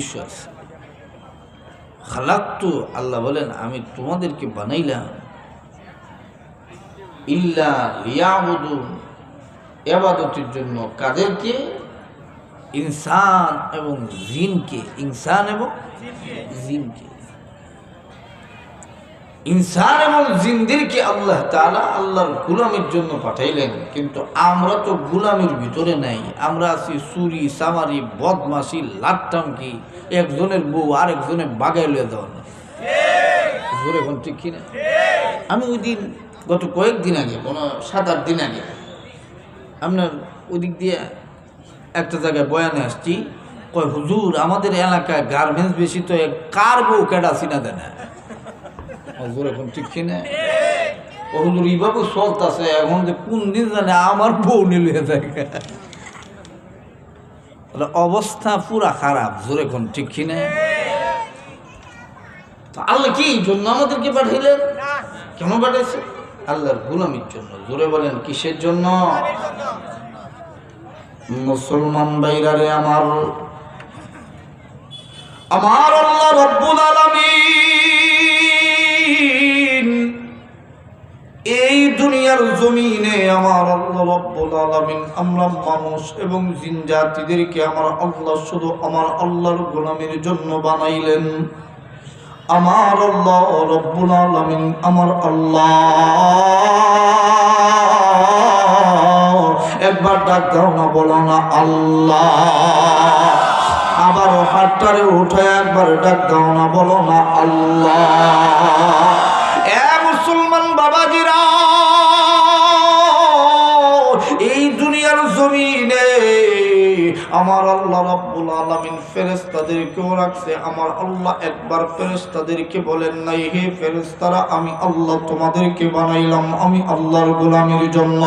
উদ্দেশ্য আছে। খালাকতু, আল্লাহ বলেন আমি তোমাদেরকে বানাইলাম ইল্লা লিয়াবুদুন, ইবাদতের জন্য। কাদেরকে? ইনসান এবং জিনকে। ইনসান এবং জিনকে, ইনসান এবং জিনদেরকে আল্লাহ তাআলা আল্লাহর গোলামের জন্য পাঠাইলেন। কিন্তু আমরা তো গোলামের ভিতরে নাই, আমরা আছি চুরি চামারি বদমাশি লাট্টামকি, একজনের বউ আরেকজনের বাগাই লয়ে দেওয়া না। জোরে এখন ঠিক কিনা? আমি ওই দিন গত কয়েকদিন আগে, কোনো 7-8 দিন আগে আপনার ওই দিক দিয়ে একটা জায়গায় বয়ানে আসছি। কয় হুজুর আমাদের এলাকায় গার্মেন্টস বেশি, তো কার বউ কেডা চিনা দেয় না। হুজুর এখন ঠিক কিনা? ও হুজুর এইভাবে চলতেছে, এখন যে কোন দিন জানে আমার বউ নিলে যায়। অবস্থা পুরা খারাপ। জোর এখন ঠিক কিনা? আল্লাহ কি জন্য আমাদেরকে পাঠাইলেন? কেন পাঠাইছে? আল্লাহর গোলামির জন্য। জোরে বলেন কিসের জন্য? মুসলমান ভাইরারে আমার, আমার আল্লাহ রব্বুল আলামিন এই দুনিয়ার জমিনে, আমার আল্লাহ রব্বুল আলামিন আমরা মানুষ এবং জিন জাতিদেরকে আমার আল্লাহ শুধু আমার আল্লাহর গোলামির জন্য বানাইলেন। আমার আল্লাহ রব্বুল আলামিন, আমার আল্লাহ, একবার ডাক দাও না, বলো না আল্লাহ। আবার হাতটারে উঠে একবার ডাক দাও না, বলো না আল্লাহ। এ মুসলমান বাবাজিরা, এই দুনিয়ার জমিনে আমার আল্লাহ রাব্বুল আলামিন ফেরেশতাদেরকেও রাখছে। আমার আল্লাহ একবার ফেরেশতাদেরকে বলেন নাই, হে ফেরেশতারা আমি আল্লাহ তোমাদেরকে বানাইলাম আমি আল্লাহর গোলামির জন্য।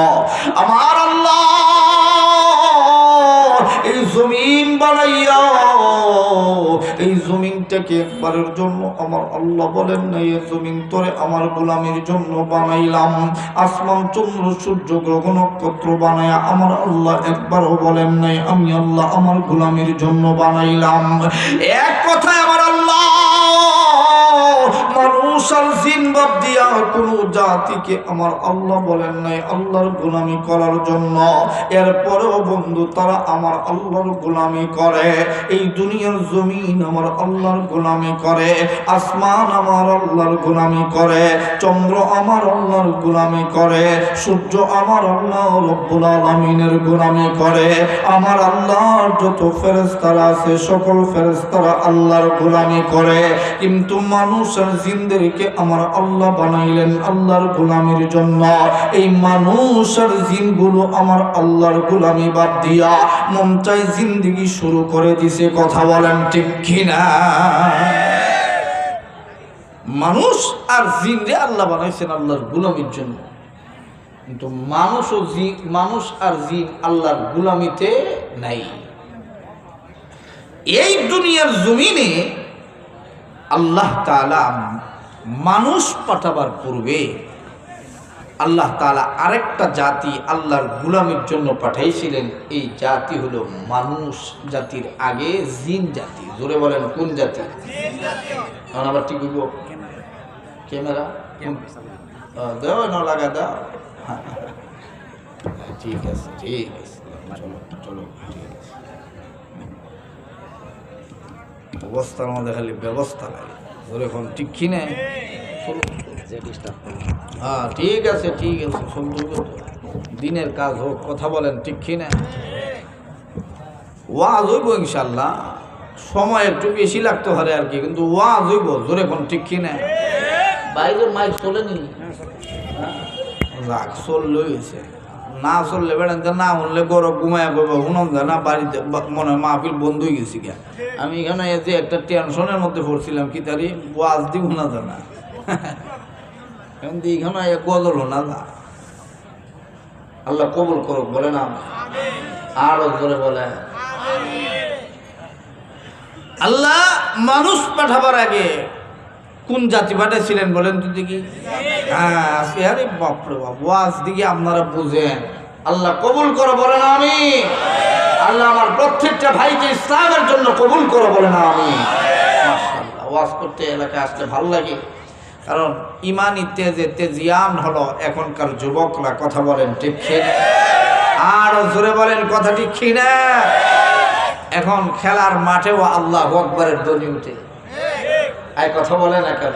আমার আল্লাহ এই জমিন বানাইয়া এই জমিনটাকে একবারের জন্য আমার আল্লাহ বলেন নাই এই জমিন তোরে আমার গোলামির জন্য বানাইলাম। আসমান চন্দ্র সূর্য গ্রহ নক্ষত্র বানায়া আমার আল্লাহ একবারও বলেন নাই আমি আল্লাহ আমার গোলামির জন্য বানাইলাম। এক কথায় আমার আল্লাহ মানুষ আর জিন বাদ দিয়া কোন জাতিকে আমার আল্লাহ বলেন নাই আল্লাহর গোলামি করার জন্য। এরপরেও বন্ধু তারা আমার আল্লাহর গোলামি করে। এই দুনিয়ার জমিন আমার আল্লাহর গোলামি করে, আসমান আমার আল্লাহর গোলামি করে, চন্দ্র আমার আল্লাহর গোলামি করে, সূর্য আমার আল্লাহ রব্বুল আলামিনের গোলামি করে। আমার আল্লাহর যত ফেরেশতারা আছে সকল ফেরেশতারা আল্লাহর গোলামি করে। কিন্তু মানুষ আর জিনদেরকে আমার আল্লাহ বানাইলেন আল্লাহর গোলামির জন্য। এই মানুষ আর জিনগুলো আমার আল্লাহর গোলামি বাদ দিয়া মন চাই জিন্দেগি শুরু করে দিছে। কথা বলেন ঠিক কিনা? মানুষ আর জিনরে আল্লাহ বানাইছেন আল্লাহর গোলামির জন্য, কিন্তু মানুষ আর জিন আল্লাহর গোলামিতে নাই। এই দুনিয়ার জমিনে আল্লাহ তাআলা মানুষ পাঠাবার পূর্বে আল্লাহ তাআলা আরেকটা জাতি আল্লাহর গোলামির জন্য পাঠাইছিলেন। এই জাতি হলো মানুষ জাতির আগে জিন জাতি। জোরে বলেন কোন জাতি? এখন আবার ঠিক হইব ক্যামেরা দাও না, লাগা দাও। ঠিক আছে ঠিক আছে, চলো চলো ঠিক আছে। অবস্থার মধ্যে খালি ব্যবস্থা লাগে। জোরে এখন ঠিক কিনে? হ্যাঁ ঠিক আছে ঠিক আছে, দিনের কাজ হোক। কথা বলেন ঠিক কিনা? ওয়াজ হইব ইনশাল্লাহ, সময় একটু বেশি লাগতে পারে আর কি, কিন্তু ওয়াজ হইব। জোরে এখন ঠিক কিনা? বাইরের মাইক চলেনি, রাগ চললে হয়েছে, না চললে বেড়ান না শুনলে গরম ঘুমায় করবো শুনন যায় না। বাড়িতে মনে হয় মাহফিল বন্ধ হয়ে গেছি গা। আমি এখানে যে একটা টেনশনের মধ্যে পড়ছিলাম, কি তারি ওয়াজ দি শোনা যায় না, এখন এখানে গজল শোনা যা। আল্লাহ কবুল করুক, বলে না আরো জোরে বলে। আল্লাহ মানুষ পাঠাবার আগে কোন জাতি পাঠাইছিলেন বলেন তো দেখি? হ্যাঁ আরে বাপরে বাপ, ওয়াজ দিকে আপনারা বুঝেন। আল্লাহ কবুল করো, বলেন আমি। আল্লাহ আমার প্রত্যেকটা ভাইকে ইসলামের জন্য কবুল করো, বলে না আমি। মাশাআল্লাহ, ওয়াজ করতে এলাকায় আসতে ভালো লাগে, কারণ ইমানি তেজিয়ান হলো এখনকার যুবকরা। কথা বলেন ঠিক কিনা? আর জোরে বলেন কথা ঠিক কিনা? এখন খেলার মাঠেও আল্লাহু আকবারের ধ্বনি উঠে, এই কথা বলে না কেন?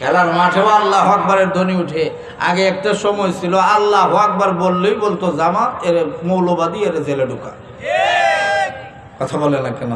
খেলার মাঠেও আল্লাহু আকবারের ধ্বনি উঠে। আগে একটা সময় ছিল আল্লাহু আকবার বললেই বলতো জামাত, এর মৌলবাদী, এর জেলে ঢুকা। কথা বলে না কেন?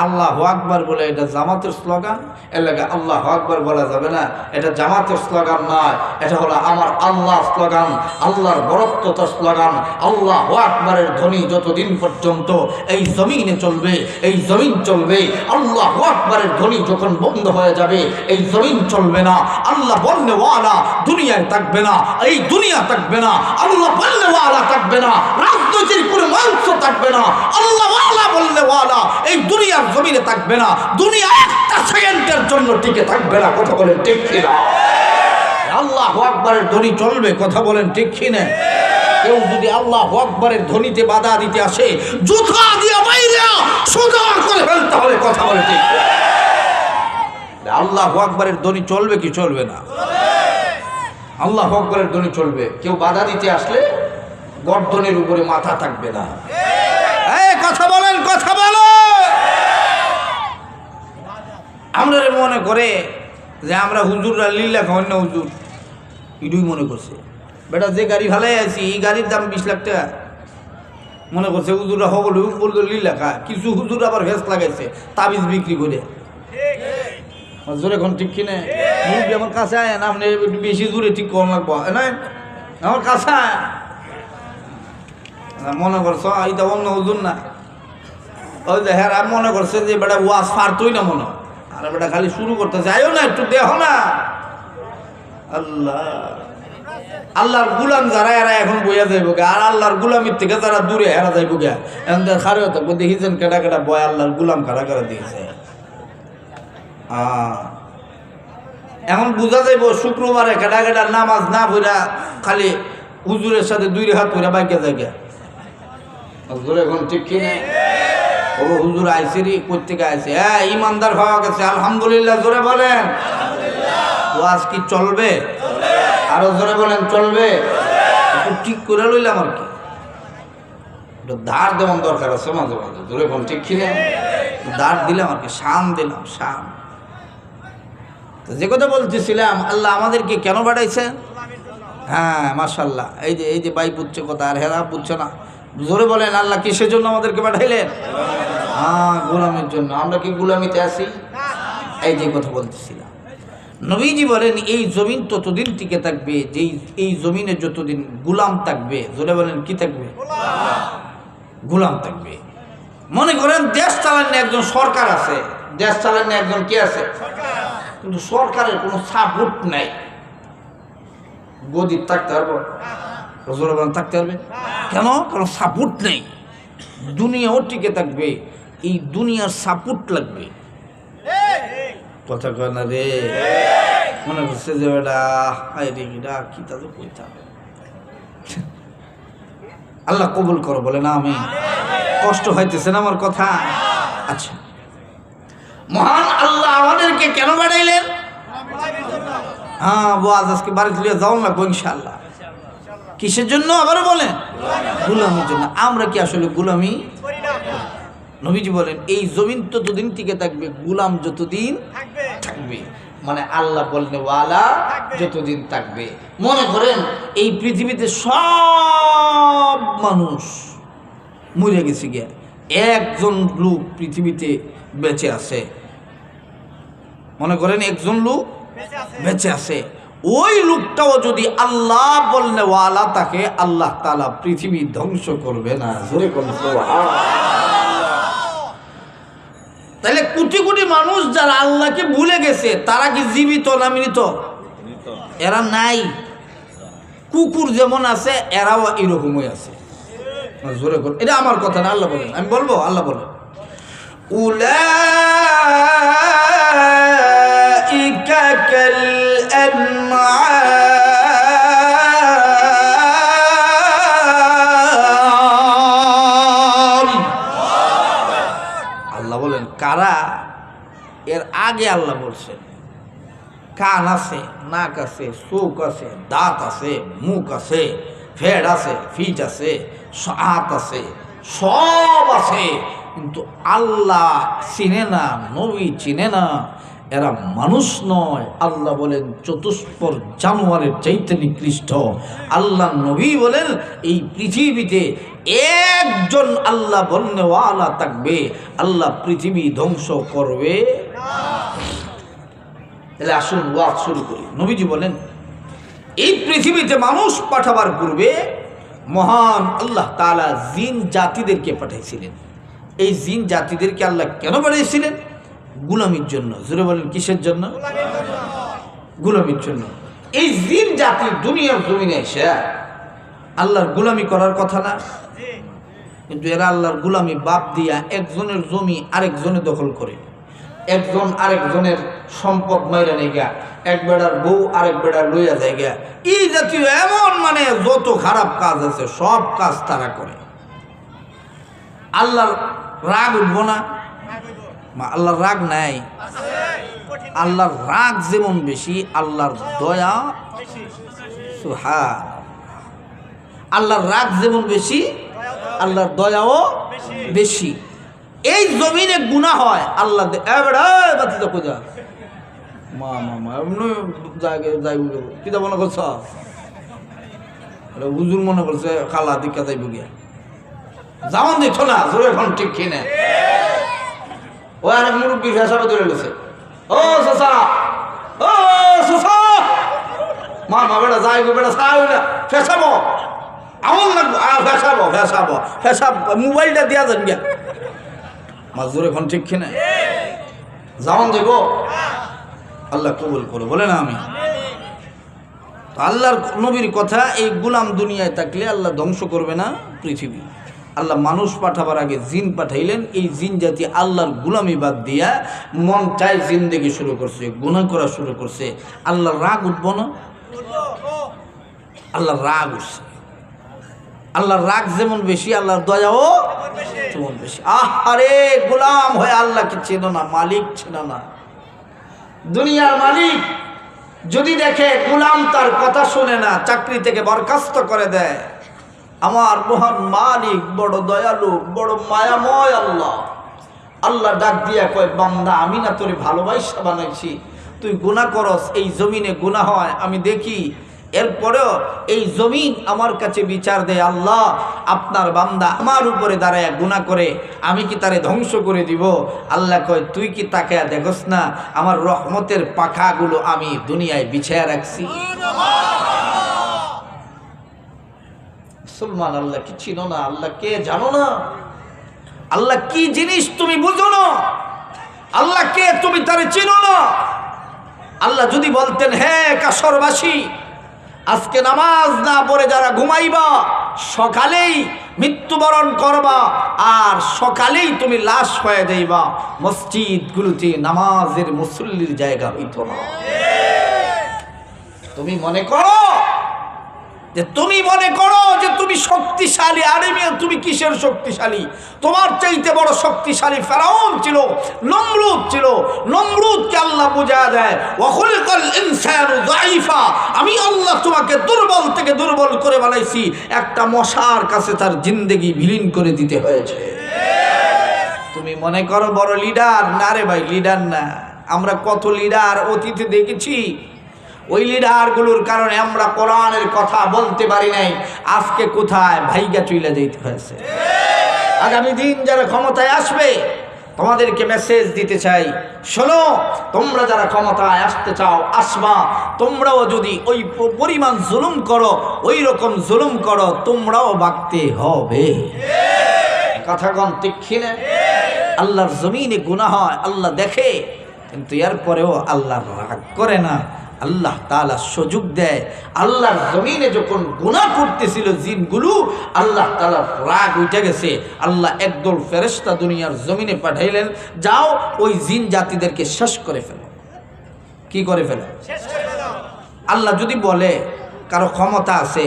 আল্লাহু আকবার বলে এটা জামাতের স্লোগান, এর লাগে আল্লাহু আকবার বলা যাবে না, এটা জামাতের স্লোগান নয়, এটা হলো আমার আল্লাহ স্লোগান, আল্লাহর বরত্বতার স্লোগান। আল্লাহু আকবারের ধ্বনি যতদিন পর্যন্ত এই জমিনে চলবে, এই জমিন চলবে। আল্লাহু আকবারের ধ্বনি যখন বন্ধ হয়ে যাবে, এই জমিন চলবে না। আল্লাহ বলনেওয়ালা দুনিয়ায় থাকবে না, এই দুনিয়া থাকবে না। আল্লাহ বলনেওয়ালা থাকবে না, রাজনীতির কোনো মঞ্চ থাকবে না। আল্লাহওয়ালা বলনেওয়ালা এই দুনিয়ার জমিনে থাকবে না, দুনিয়া একটা সেকেন্ডের জন্য টিকে থাকবে না। কথা বলেন ঠিক কিনা? আল্লাহু আকবারের ধ্বনি চলবে। কথা বলেন ঠিক কিনা? কেউ যদি আল্লাহু আকবারের ধ্বনিতে বাধা দিতে আসে, জুতা দিয়ে বাইরে সোজা করে ফেলতে হবে। কথা বলেন ঠিক? আল্লাহু আকবারের ধ্বনি চলবে কি চলবে না? আল্লাহু আকবারের ধ্বনি চলবে। কেউ বাধা দিতে আসলে গর্দনের উপরে মাথা থাকবে না। এই কথা বলেন, কথা বলো। আমরা মনে করে যে আমরা হুজুররা লিল্লা খাওয়ান না, হুজুর ইডুই মনে করছে বেটা যে গাড়ি ভালাই আছি এই গাড়ির দাম 20 লাখ টাকা মনে করছে হুজুররা হবল বলতো লিল্লা খায়। কিছু হুজুর আবার ভেস লাগাইছে তাবিজ বিক্রি করে। জোরে এখন ঠিক কিনে মুরগি আমার কাছে আয় না, আপনি একটু বেশি দূরে ঠিক কম লাগবো না, আমার কাছে আয়। মনে করছো এটা অন্য হুজুর না, ওই যে হ্যাঁ মনে করছে যে বেটা ওয়াজ পারতই না মনে, আর বেটা খালি শুরু করতেছে আয়ো না একটু দেখো না। আল্লাহ আল্লাহর গুলাম যারা এরা এখন বইয়া যাইব গে, আর আল্লাহর গুলামির থেকে যারা দূরে হেরা যাইব গে। এখন খারেও থাকবো দেখিছেন কেটা কেটা বয় আল্লাহর গুলাম কারা কারা দিয়েছে। এখন বোঝা যাইব শুক্রবারে কেটা কেটা নামাজ না পড়া খালি হুজুরের সাথে 2 হাত পড়া বাইকে জায়গা। হুজুর এখন ঠিক কিনে ও হুজুর আইসে রে কোথেকে আইসে? হ্যাঁ ইমানদার হওয়া গেছে আলহামদুলিল্লাহ। জোরে বলেন ওয়াজ কি চলবে? আরো জোরে বলেন চলবে। একটু ঠিক করে লইলাম আর কি, ধার দেওয়ার দরকার আছে মাঝে মাঝে। জোরে বলেন ঠিক কিনে ধার দিলাম আর কি, শান দিলাম শান। যে কথা বলতেছিলাম আল্লাহ আমাদেরকে কেন পাঠাইছেন? হ্যাঁ মাশাআল্লাহ, এই যে ভাই বুঝছে কথা আর হেরা বুঝছে না। জোরে বলেন আল্লাহ কিসের জন্য আমাদেরকে পাঠাইলেন? হ্যাঁ গোলামের জন্য। আমরা কি গোলামিতে আছি? এই যে কথা বলতেছিলাম, নবীজি বলেন এই জমিন ততদিন টিকে থাকবে যেই এই জমিনে যতদিন গোলাম থাকবে। জোরে বলেন কি থাকবে? গোলাম থাকবে। মনে করেন দেশ চালানো একজন সরকার আছে, দেশ চালানো একজন কি আছে, কিন্তু সরকারের কোনো সাপোর্ট নাই। গদি থাকতে পারবো? থাকতে পারবে কেন? কারণ সাপোর্ট নেই। দুনিয়াও টিকে থাকবে, এই দুনিয়ার সাপোর্ট লাগবে। কথা কয় না রে? মনে করছে যে বেটা কি তাদের কইতে হবে। আল্লাহ কবুল করো বলে না আমি। কষ্ট হইতেছে না আমার কথা? আচ্ছা, মহান আল্লাহ আমাদেরকে কেন বাড়াইলেন? হ্যাঁ ওয়াজ আজকে বাড়িতে লিয়ে যাও লাগবো ইনশাআল্লাহ। কিসের জন্য আবারও বলেন? গোলামির জন্য। আমরা কি আসলে গোলামি? নবীজি বলেন এই জমিন ততদিন টিকে থাকবে, গোলাম যতদিন থাকবে। মানে আল্লাহ বলনে ওয়ালা যতদিন থাকবে। মনে করেন এই পৃথিবীতে সব মানুষ মরে গেছে গিয়া, একজন লোক পৃথিবীতে বেঁচে আছে। মনে করেন একজন লোক বেঁচে আছে, ওই লোকটাও যদি আল্লাহ বলনে ওয়ালা তাকে আল্লাহ তাআলা পৃথিবী ধ্বংস করবে না। তাহলে কোটি কোটি মানুষ যারা আল্লাহকে ভুলে গেছে তারা কি জীবিত না মৃত? এরা নাই। কুকুর যেমন আছে এরাও এরকমই আছে। জোরে কর, এটা আমার কথা না, আল্লাহ বলেন। আমি বলবো আল্লাহ বলেন উলাইকা কাল আনআম আগে আল্লাহ বলছেন। কান আছে, নাক আছে, চোখ আছে, দাঁত আছে, মুখ আছে, ফেড আছে, ফিট আছে, হাত আছে, সব আছে, কিন্তু আল্লাহ চিনে না, নবী চিনে না, এরা মানুষ নয়। আল্লাহ বলেন চতুষ্পর জানোয়ারের চাইতে নিকৃষ্ট। আল্লাহ নবী বলেন এই পৃথিবীতে একজন আল্লাহ বলনেওয়ালা থাকবে, আল্লাহ পৃথিবী ধ্বংস করবে। তাহলে আসুন ওয়াজ শুরু করি। নবীজি বলেন এই পৃথিবীতে মানুষ পাঠাবার পূর্বে মহান আল্লাহ তাআলা জিন জাতিদেরকে পাঠাইছিলেন। এই জিন জাতিদেরকে আল্লাহ কেন পাঠিয়েছিলেন? গোলামির জন্য। জোরে বলেন কিসের জন্য? গোলামির জন্য। এই জিন জাতি দুনিয়ার জমিনে এসে আল্লাহর গোলামি করার কথা না, কিন্তু এরা আল্লাহর গোলামি বাদ দিয়া একজনের জমি আরেকজনে দখল করে, একজন আরেকজনের সম্পদ মাইরা নেই গা, এক বেড়ার বউ আরেক বেড়ার লইয়া যায় গা। এই জাতীয় এমন মানে যত খারাপ কাজ আছে সব কাজ তারা করে। আল্লাহর রাগ উঠবো না? আল্লাহর রাগ নাই। আল্লাহর রাগ যেমন বেশি, আল্লাহর দয়া, আল্লাহর রাগ যেমন বেশি, আল্লাহর দয়াও বেশি। এই জমিনে গুনাহ হয়, আল্লাহ কিতা মনে করছ? হুজুর মনে করছে খালা দিকা যাইব গিয়া যেমন দিত না, জোরে এখন ঠিক কিনে ও আরেক মুরব্বী ফেসাবে ধরে গেছে। ও শশা, ও শশা, মা বেটা যাইব, বেটা চাই না, ফেসাবো আমল লাগবো, ফেসাবো ফেসাবো ফেসাব, মোবাইলটা দিয়া যান গিয়া মাজুর এখন ঠিক কিনা যেমন দেব। আল্লাহ কবুল করো, বলে না আমি। তো আল্লাহর নবীর কথা, এই গোলাম দুনিয়ায় থাকলে আল্লাহ ধ্বংস করবে না পৃথিবী। আল্লাহ মানুষ পাঠাবার আগে জিন পাঠাইলেন। এই জিন জাতি আল্লাহর গোলামি বাদ দিয়া মন চাই জিন্দেগি শুরু করছে, গুনাহ করা শুরু করছে। আল্লাহর রাগ উঠবো না? আল্লাহর রাগ উঠছে। আল্লাহর রাগ যেমন বেশি, আল্লাহর দয়াও তেমন বেশি। আরে গোলাম হয়ে আল্লাহকে চেনো না, মালিক চেনো না। দুনিয়ার মালিক যদি দেখে গোলাম তার কথা শুনে না, চাকরি থেকে বরখাস্ত করে দেয়। আমার মহান মালিক বড় দয়ালু, বড় মায়াময় আল্লাহ। আল্লাহ ডাক দিয়া কয়, বান্দা আমি না তোরে ভালোবাসা বানাইছি, তুই গুনাহ করস, এই জমিনে গুনাহ হয় আমি দেখি, এরপরেও এই জমিন আমার কাছে বিচার দেয়। আল্লাহ আপনার বান্দা আমার উপরে দাঁড়ায় গুনাহ করে, আমি কি তারে ধ্বংস করে দিব? আল্লাহ কয়, তুই কি তাকায়া দেখস না আমার রহমতের পাখাগুলো আমি দুনিয়ায় বিছায়া রাখছি? মুসলমান, আল্লাহ কি চিনো না? আল্লাহ কে জানো না? আল্লাহ কি জিনিস তুমি বুঝো না? আল্লাহ কে তুমি তারে চিনো না? আল্লাহ যদি বলতেন, হে কাসরবাসী, আজকে নামাজ না পড়ে যারা ঘুমাইবা সকালেই মৃত্যুবরণ করবা, আর সকালেই তুমি লাশ হয়ে যাইবা, মসজিদগুলোতে নামাজের মুসল্লির জায়গা হইতো না। তুমি মনে করো যে তুমি শক্তিশালী। আরে মিয়া, তুমি কিসের শক্তিশালী? তোমার চাইতে বড় শক্তিশালী ফেরাউন ছিল, নমরুদ ছিল। নমরুদকে আল্লাহ বুঝা দেয়, ওয়া খুলিকাল ইনসানু যায়িফা, আমি আল্লাহ তোমাকে দুর্বল থেকে দুর্বল করে বানাইছি। একটা মশার কাছে তার জিন্দেগি বিলীন করে দিতে হয়েছে। তুমি মনে করো বড় লিডার? না রে ভাই, লিডার না। আমরা কত লিডার অতীতে দেখেছি, ওই লিডারগুলোর কারণে আমরা কোরআনের কথা বলতে পারি নাই। আজকে কোথায় ভাইগা চইলা যেতে হয়েছে। আগামী দিন যারা ক্ষমতায় আসবে তোমাদেরকে মেসেজ দিতে চাই, শোনো, তোমরা যারা ক্ষমতায় আসতে চাও আসবা, তোমরাও যদি ওই পরিমাণ জুলুম করো, ওই রকম জুলুম করো, তোমরাও বাঁকতে হবে। কথা কোন ঠিক না? আল্লাহর জমিনে গুনাহ হয়, আল্লাহ দেখে, কিন্তু এরপরেও আল্লাহ রাগ করে না। আল্লাহ তাআলা সুযোগ দেয়। আল্লাহর জমিনে যখন গুনাহ করতেছিল জিনগুলো, আল্লাহ তাআলার রাগ উঠে গেছে। আল্লাহ একদল ফেরেশতা দুনিয়ার জমিনে পাঠাইলেন, যাও ওই জিন জাতিদেরকে শেষ করে ফেলো। কি করে ফেলো? আল্লাহ যদি বলে কারো ক্ষমতা আছে,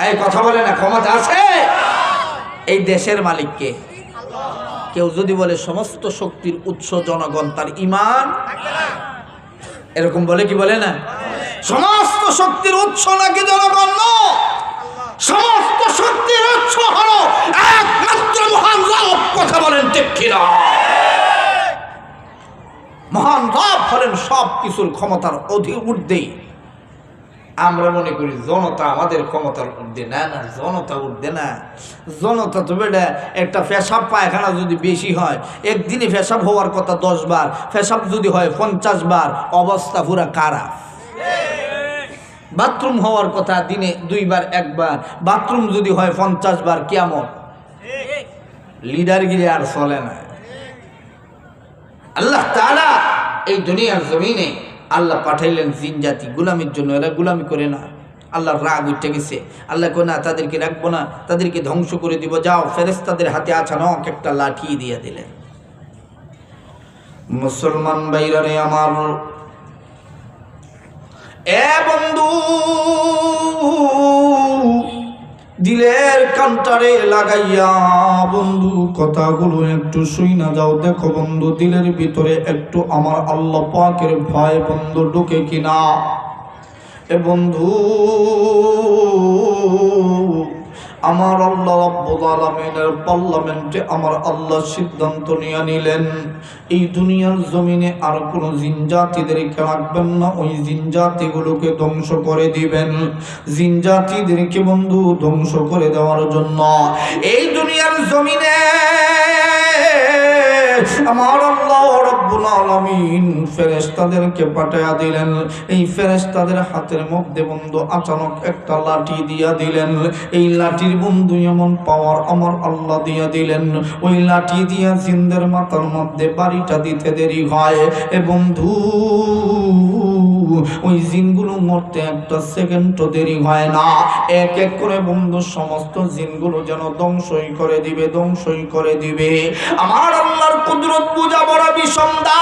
এই কথা বলে না, ক্ষমতা আছে? এই দেশের মালিককে কেউ যদি বলে সমস্ত শক্তির উৎস জনগণ, তার ঈমান এরকম বলে কি বলে না? সমস্ত শক্তির উৎস নাকি জনগণ নয়, সমস্ত শক্তির উৎস হলো একমাত্র মহান রব। কথা বলেন ঠিক কিনা? মহান রব হলেন সব কিছুর ক্ষমতার ঊর্ধ্বে। আমরা মনে করি জনতা আমাদের ক্ষমতার ঊর্ধ্বে। না না, জনতা ঊর্ধ্বে না। জনতা তো বেটা একটা পেশাব পায়খানা যদি বেশি হয়, একদিনে পেশাব হওয়ার কথা 10 বার, পেশাব যদি হয় 50 বার, অবস্থা পুরা খারাপ। বাথরুম হওয়ার কথা দিনে 2 বার 1 বার, বাথরুম যদি হয় 50 বার, কিয়ামত। লিডারগিরি আর চলে না। আল্লাহ তাআলা এই দুনিয়ার জমিনে আল্লাহ পাঠাইলেন জিন জাতি গোলামির জন্য। এরা গোলামি করে না, আল্লাহর রাগ উঠে গেছে। আল্লাহ কয় না, তাদেরকে রাখবো না, তাদেরকে ধ্বংস করে দিব। যাও, ফেরেশতাদের হাতে আচানক একটা লাঠি দিয়ে দিলেন। মুসলমান ভাইরা আমার, এ বন্ধু, দিলের কান্টারে লাগাইয়া বন্ধু কথাগুলো একটু শুইনা যাও। দেখো বন্ধু, দিলের ভিতরে একটু আমার আল্লাহ পাকের ভয় বন্ধু ঢুকে কিনা। এ বন্ধু, আমার আল্লাহ রাব্বুল আলামিনের পার্লামেন্টে আমার আল্লাহ সিদ্ধান্ত নিয়ে নিলেন, এই দুনিয়ার জমিনে আর কোনো জিন জাতিদেরকে রাখবেন না, ওই জিন জাতিগুলোকে ধ্বংস করে দিবেন। জিন জাতিদেরকে বন্ধু ধ্বংস করে দেওয়ার জন্য এই দুনিয়ার জমিনে আমার আল্লাহ রাব্বুল আলামিন ফেরেশতাদেরকে পাঠায়া দিলেন। এই ফেরেশতাদের হাতের মধ্যে বন্ধু আচানক একটা লাঠি দিয়া দিলেন। এই লাঠির বন্ধু এমন পাওয়ার আমার আল্লাহ দিয়া দিলেন, ওই লাঠি দিয়া জিনদের মাথার মধ্যে বাড়িটা দিতে দেরি হয়। এ বন্ধু, ওই জিনগুলো মরতে একটা সেকেন্ডও দেরি হয় না। এক এক করে বন্ধু সমস্ত জিনগুলো যেন ধ্বংসই করে দিবে, ধ্বংসই করে দিবে। আমার আল্লাহর কুদরত পূজা বড় বিষমদার।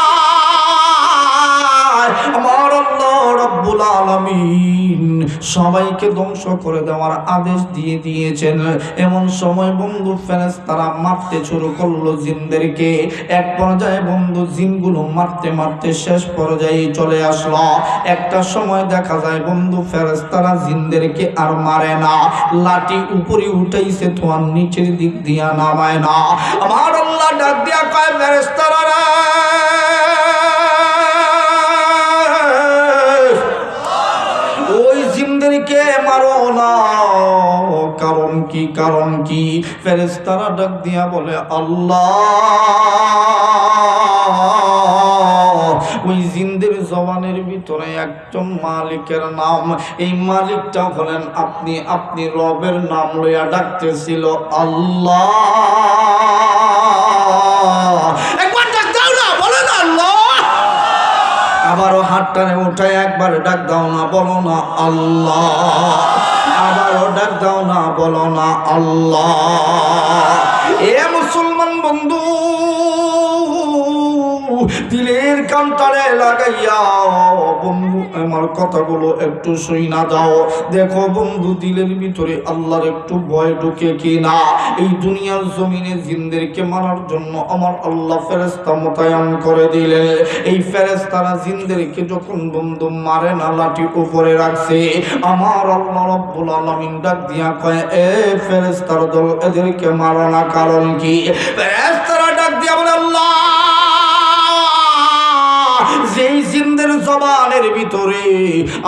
আমার আল্লাহ রাব্বুল আলামিন সবাইকে ধ্বংস করে দেওয়ার আদেশ দিয়ে দিয়েছেন। এমন সময় বন্ধু ফেরেশতারা মারতে শুরু করলো জিনদেরকে। এক পর্যায়ে বন্ধু জিনগুলো মারতে মারতে শেষ পর্যায়ে চলে আসলো। একটা সময় দেখা যায় বন্ধু ফেরেশতারা জিনদেরকে আর মারে না, লাঠি উপরে উঠাইছে তো আর নিচের দিক দিয়া নামায় না। আমার আল্লাহ ডাক দিয়া কয়, ফেরেশতারা ওই জিনদেরকে মারো না। কারণ কি? কারণ কি? ফেরেশতারা ডাক দিয়া বলে, আল্লাহ, ওই জিনদের জবানের ভিতরে একজন মালিকের নাম, এই মালিকটা হলেন আপনি। আপনি রবের নাম লইয়া ডাকতেছিল আল্লাহ। একবার ডাক দাও না, বলো না আল্লাহ। আবারও হাতটানে উঠায় একবার ডাক দাও না, বলো না আল্লাহ। আবারও ডাক দাও না, বলো না আল্লাহ। এ মুসলমান বন্ধু, দিলের কান্তারে লাগাইয়া বন্ধু আমার কথাগুলো একটু শুইনা দাও। দেখো বন্ধু, দিলের ভিতরে আল্লাহর একটু ভয় ঢুকে কিনা। এই দুনিয়ার জমিনে জিনদেরকে মারার জন্য আমার আল্লাহ ফেরেশতা মোতায়েন করে দিলে। এই ফেরেশতারা জিনদেরকে যখন বন্ধু মারে না, লাঠি উপরে রাখছে, আমার আল্লাহ রাব্বুল আলামিন ডাক দিয়া কয়, এ ফেরেশতার দল, এদেরকে মারো না। কারণ কি? ফেরেশতারা ডাক দিয়া বলে, আল্লাহ, যেই জিনদের জবানের ভিতরে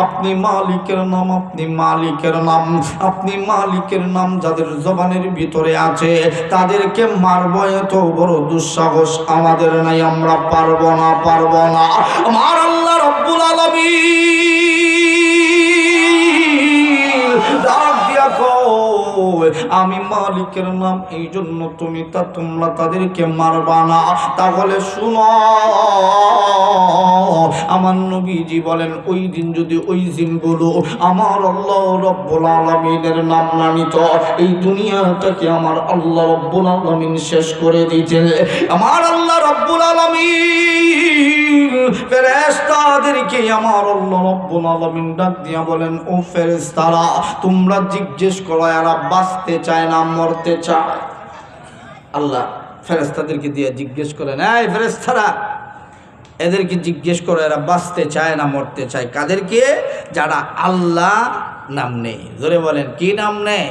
আপনি মালিকের নাম, আপনি মালিকের নাম, আপনি মালিকের নাম যাদের জবানের ভিতরে আছে, তাদেরকে মারবো এত বড় দুঃসাহস আমাদের নাই। আমরা পারবো না, পারবো না। আমার আল্লাহ রাব্বুল আলামিন ডাক দিয়া কয়, আমি মালিকের নাম, এই জন্য তোমরা তাদেরকে মারবা না। তাহলে শুনো, আমার নবীজি বলেন, ওই দিন যদি ওই জিনগুলো আমার আল্লাহ রাব্বুল আলামিনের নাম না নিত, এই দুনিয়াটাকে আমার আল্লাহ রাব্বুল আলামিন শেষ করে দিতেন। আমার আল্লাহ রাব্বুল আলামিন ফেরেশতাদেরকে আমার আল্লাহ রাব্বুল আলামিন ডাক দিয়া বলেন, ও ফেরেশতারা, তোমরা জিজ্ঞেস করো এরা বাঁচতে চায় না মরতে চায়? আল্লাহ ফেরেশতাদেরকে দিয়ে জিজ্ঞেস করেন, এই ফেরেশতারা, এদেরকে জিজ্ঞেস করে এরা বাঁচতে চায় না মরতে চায়? কাদেরকে? যারা আল্লাহ নাম নেই। জোরে বলেন, কি নাম নেই?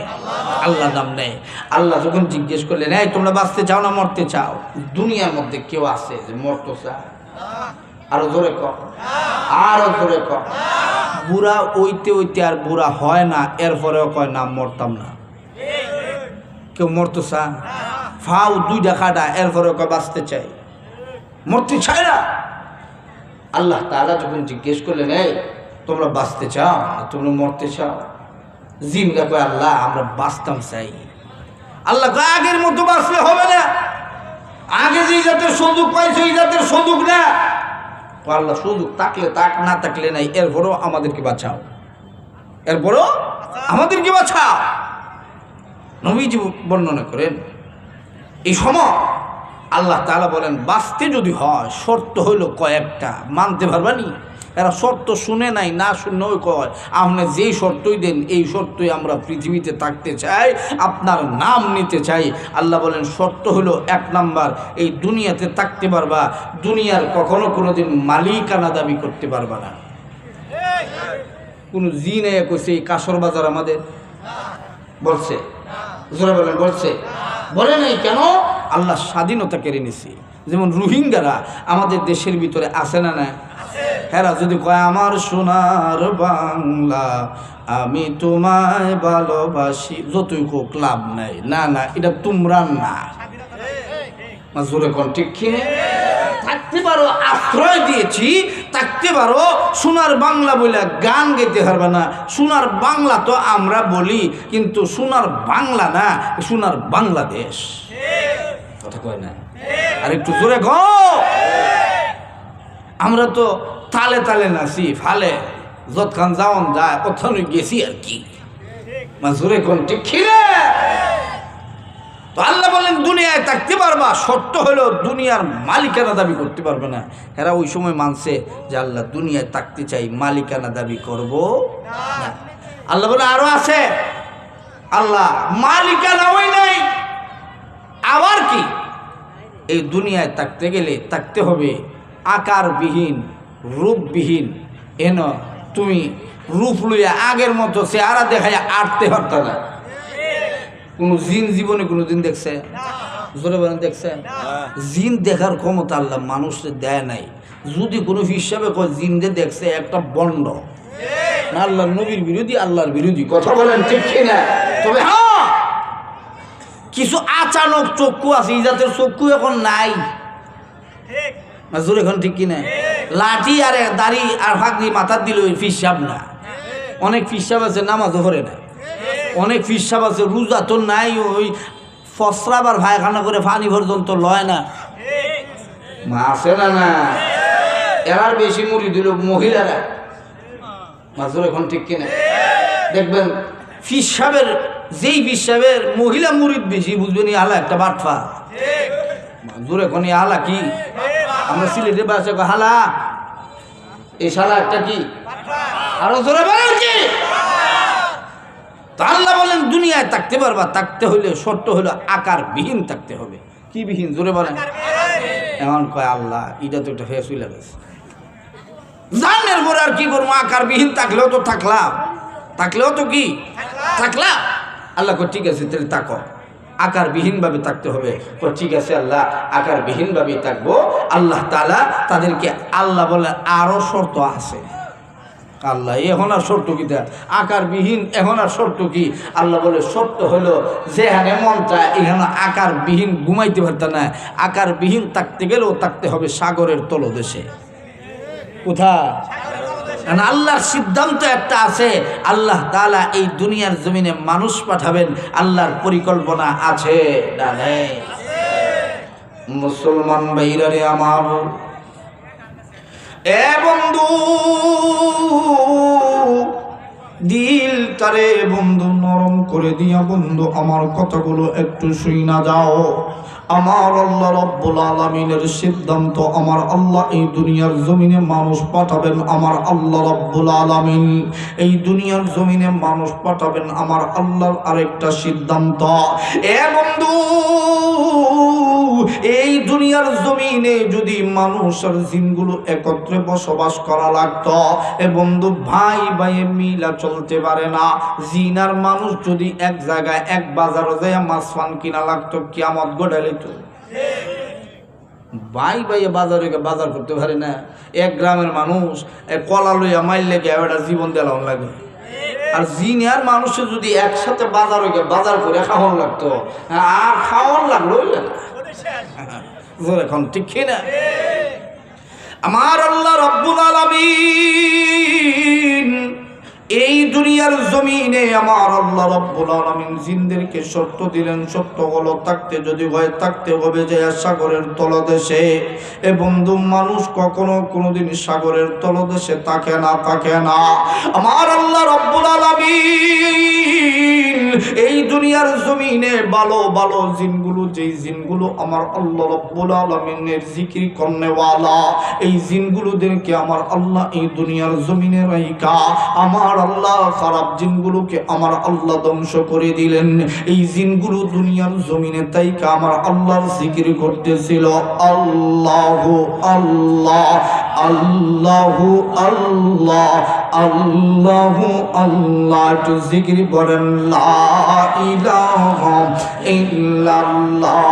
আল্লাহ নাম নেই। আল্লাহ যখন জিজ্ঞেস করলেন, এই তোমরা বাঁচতে চাও না মরতে চাও? দুনিয়ার মধ্যে কেউ আছে যে মরতে চায়? আরো জোরে কর, আরো জোরে কর। বুড়া ওইতে ওইতে আর বুড়া হয় না, এরপরেও কয় না মরতাম না। কেউ মরতে চায়? ফাউ দুইটা খাটা, এরপরেও কয় বাঁচতে চাই, মরতে চায় না। আল্লাহ তাআলা যখন জিজ্ঞেস করলেন, এই তোমরা বাঁচতে চাও না তোমরা মরতে চাও? জিনরা কয়, আল্লাহ আমরা বাঁচতাম চাই। আল্লাহ কয়, আগের মতো বাঁচলে হবে না, আগে যে জাতের সুযোগ পাইছো এই জাতের সুযোগ না। আল্লাহ সুযোগ থাকলে তাক, না থাকলে নাই, এরপরও আমাদেরকে বাঁচাও, এরপরও আমাদেরকে বাঁচাও। নবীজি বর্ণনা করেন, এই সময় আল্লাহ তাআলা বলেন, বাঁচতে যদি হয় শর্ত হইল কয়েকটা, মানতে পারবানি? এরা শর্ত শুনে নাই, না শুনে ওই কয়, আপনি যেই শর্তই দেন এই শর্তই আমরা পৃথিবীতে থাকতে চাই, আপনার নাম নিতে চাই। আল্লাহ বলেন, শর্ত হলো 1 নাম্বার, এই দুনিয়াতে থাকতে পারবা, দুনিয়ার কখনো কোনোদিন মালিকানা দাবি করতে পারবা না। কোনো জিনে কইছে এই কাসর বাজার আমাদের বলছে? জোরে বলেন, বলছে? বলে নাই কেন? আল্লাহ স্বাধীনতা কেড়ে নিছে। যেমন রোহিঙ্গারা আমাদের দেশের ভিতরে আছে না? না, হেরা যদি কয় আমার সোনার বাংলা আমি তোমায় ভালোবাসি, যতই কোক লাভ নাই। না না, এটা তোমরা না। জোরে কোন ঠিক কি? থাকতে পারো, আশ্রয় দিয়েছি, থাকতে পারো। সোনার বাংলা বলে গান গাইতে পারবে না। সোনার বাংলা তো আমরা বলি, কিন্তু সোনার বাংলা না, সোনার বাংলাদেশ। কথা কয় না? আর একটু জোরে গো। আমরা তো তালে তালে নাচি, ফালে যতখান যাওন যায় ওখানে গেছি আর কি। জোরে কোন ঠিক খিলে? তো আল্লাহ বলেন, দুনিয়ায় থাকতে পারবা, শর্ত হলো দুনিয়ার মালিকানা দাবি করতে পারবে না। এরা ওই সময় মানছে যে আল্লাহ দুনিয়ায় থাকতে চাই, মালিকানা দাবি করব না। আল্লাহ বলে, আরো আছে, আল্লাহ মালিকানা ওই নাই। আবার কি? এই দুনিয়ায় থাকতে গেলে থাকতে হবে আকারবিহীন, রূপবিহীন। এন তুমি রূপ লইয়া আগের মতো চেহারা দেখায় আটতে পারত না। কোন জিন জীবনে কোনোদিন দেখছে? জোরে বলেন, দেখছে? জিন দেখার ক্ষমতা আল্লাহ মানুষকে দেয় নাই। যদি কোনো হিসাবে কয় জিন যে দেখছে, একটা বন্ড, আল্লাহর নবীর বিরোধী, আল্লাহর বিরোধী। কথা বলেন ঠিক কিনা? তবে হ্যাঁ, কিছু আচানক চক্ষু আছে, এই জাতের চক্ষু এখন নাই। জোরে এখন ঠিক কিনা? লাঠি আর দাড়ি আর ফাঁকি মাথার দিল ফিসাব না। অনেক ফিসাব আছে নামাজও পড়ে না। অনেক ফিসাব আছে রোজা তো নাই, ওই ফসরাবার ভাইখানা করে পানি পর্যন্ত লয় না। আছে না? না, এরার বেশি মুড়ি দিল মহিলারা। মাজুর এখন ঠিক কিনা? দেখবেন ফিসাবের, যেই ফিসাবের মহিলা মুড়িদ বেশি, বুঝবেন আলা একটা বাটফা। মাজুর এখন আলা কি? আমরা সিলেটে বাসে হালা, এই শালা একটা কি? আরো জোরে বলেন কি? আল্লাহ বলেন, দুনিয়ায় থাকতে পারবা, থাকতে হইলে শর্ত হইলো আকারবিহীন থাকতে হবে। কি বিহীন? জোরে বলেন। এমন কয় আল্লাহ, এটা তো একটা ফেস হইলে গেছে, জানের পরে আর কি করবো? আকারবিহীন থাকলেও তো থাকলাম, থাকলেও তো কি থাকলাম। আল্লাহ কয়, ঠিক আছে তাহলে তাকো, আকারবিহীন ভাবে থাকতে হবে। ঠিক আছে আল্লাহ, আকারবিহীন ভাবে থাকবো। আল্লাহ তাআলা তাদেরকে, আল্লাহ বলে আরো শর্ত আছে। আল্লাহ এখন আর শর্ত কি? আকারবিহীন এখন আর শর্ত কি? আল্লাহ বলে, শর্ত হলো যেখানে মন চায় এখানে আকারবিহীন ঘুমাইতে পারত না। আকারবিহীন থাকতে গেলেও থাকতে হবে সাগরের তলদেশে। কোথায়? আল্লাহর সিদ্ধান্ত একটা আছে, আল্লাহ তাআলা এই দুনিয়ার জমিনে মানুষ পাঠাবেন, আল্লাহর পরিকল্পনা আছে না নেই? মুসলমান ভাইরা রে আমার, এ বন্ধু দিল তারে বন্ধু নরম করে দিয়া বন্ধু আমার কথাগুলো একটু শুইনা যাও। আমার আল্লাহ রব্বুল আলামিনের সিদ্ধান্ত, আমার আল্লাহ এই দুনিয়ার জমিনে মানুষ পাঠাবেন। আমার আল্লাহ রব্বুল আলামিন এই দুনিয়ার জমিনে মানুষ পাঠাবেন, আমার আল্লাহর আরেকটা সিদ্ধান্ত। এ বন্ধু এই দুনিয়ার জমিনে যদি মানুষ আর জিনগুলো একত্রে বসবাস করা লাগতো, এ বন্ধু ভাই ভাই মিলা চলতে পারে না। জিন আর মানুষ যদি এক জায়গায় এক বাজারে যায় মাছ পান কিনা লাগতো, কিয়ামত ঘটাইলে তো ভাই ভাই বাজারে বাজার করতে পারে না। এক গ্রামের মানুষ কলা লইয়া মাইল লেগে এটা জীবন দেওয়া লাগে। আর জিন আর মানুষে যদি একসাথে বাজার করে খাওয়ান লাগতো, আর খাওয়ান লাগলো এখন ঠিক না। আমার আল্লাহ রব্বুল আলামিন এই দুনিয়ার জমিনে আমার আল্লাহ রব্বুল আলামিন জিনদেরকে শর্ত দিলেন, সত্য হলো থাকতে যদি হয় থাকতে হবে যে সাগরের তলদেশে। এ বন্ধু মানুষ কখনো কোনোদিন সাগরের তলদেশে থাকে না। আমার আল্লাহ রব্বুল আলামিন এই দুনিয়ার জমিনে ভালো ভালো জিনগুলো, যেই জিনগুলো আমার আল্লাহ রব্বুল আলামিনের জিকির করনেওয়ালা, এই জিনগুলোদেরকে আমার আল্লাহ এই দুনিয়ার জমিনে রাইখা আমার আল্লাহ খারাপ জিনগুলোকে আমার আল্লাহ ধ্বংস করে দিলেন। এই জিনগুলো দুনিয়ার জমিনে তাইকা আমার আল্লাহর জিকির করতেছিল, আল্লাহু আল্লাহ আল্লাহু আল্লাহ আল্লাহু আল্লাহ। একটু জিকির করেন, লা ইলাহা ইল্লাল্লাহ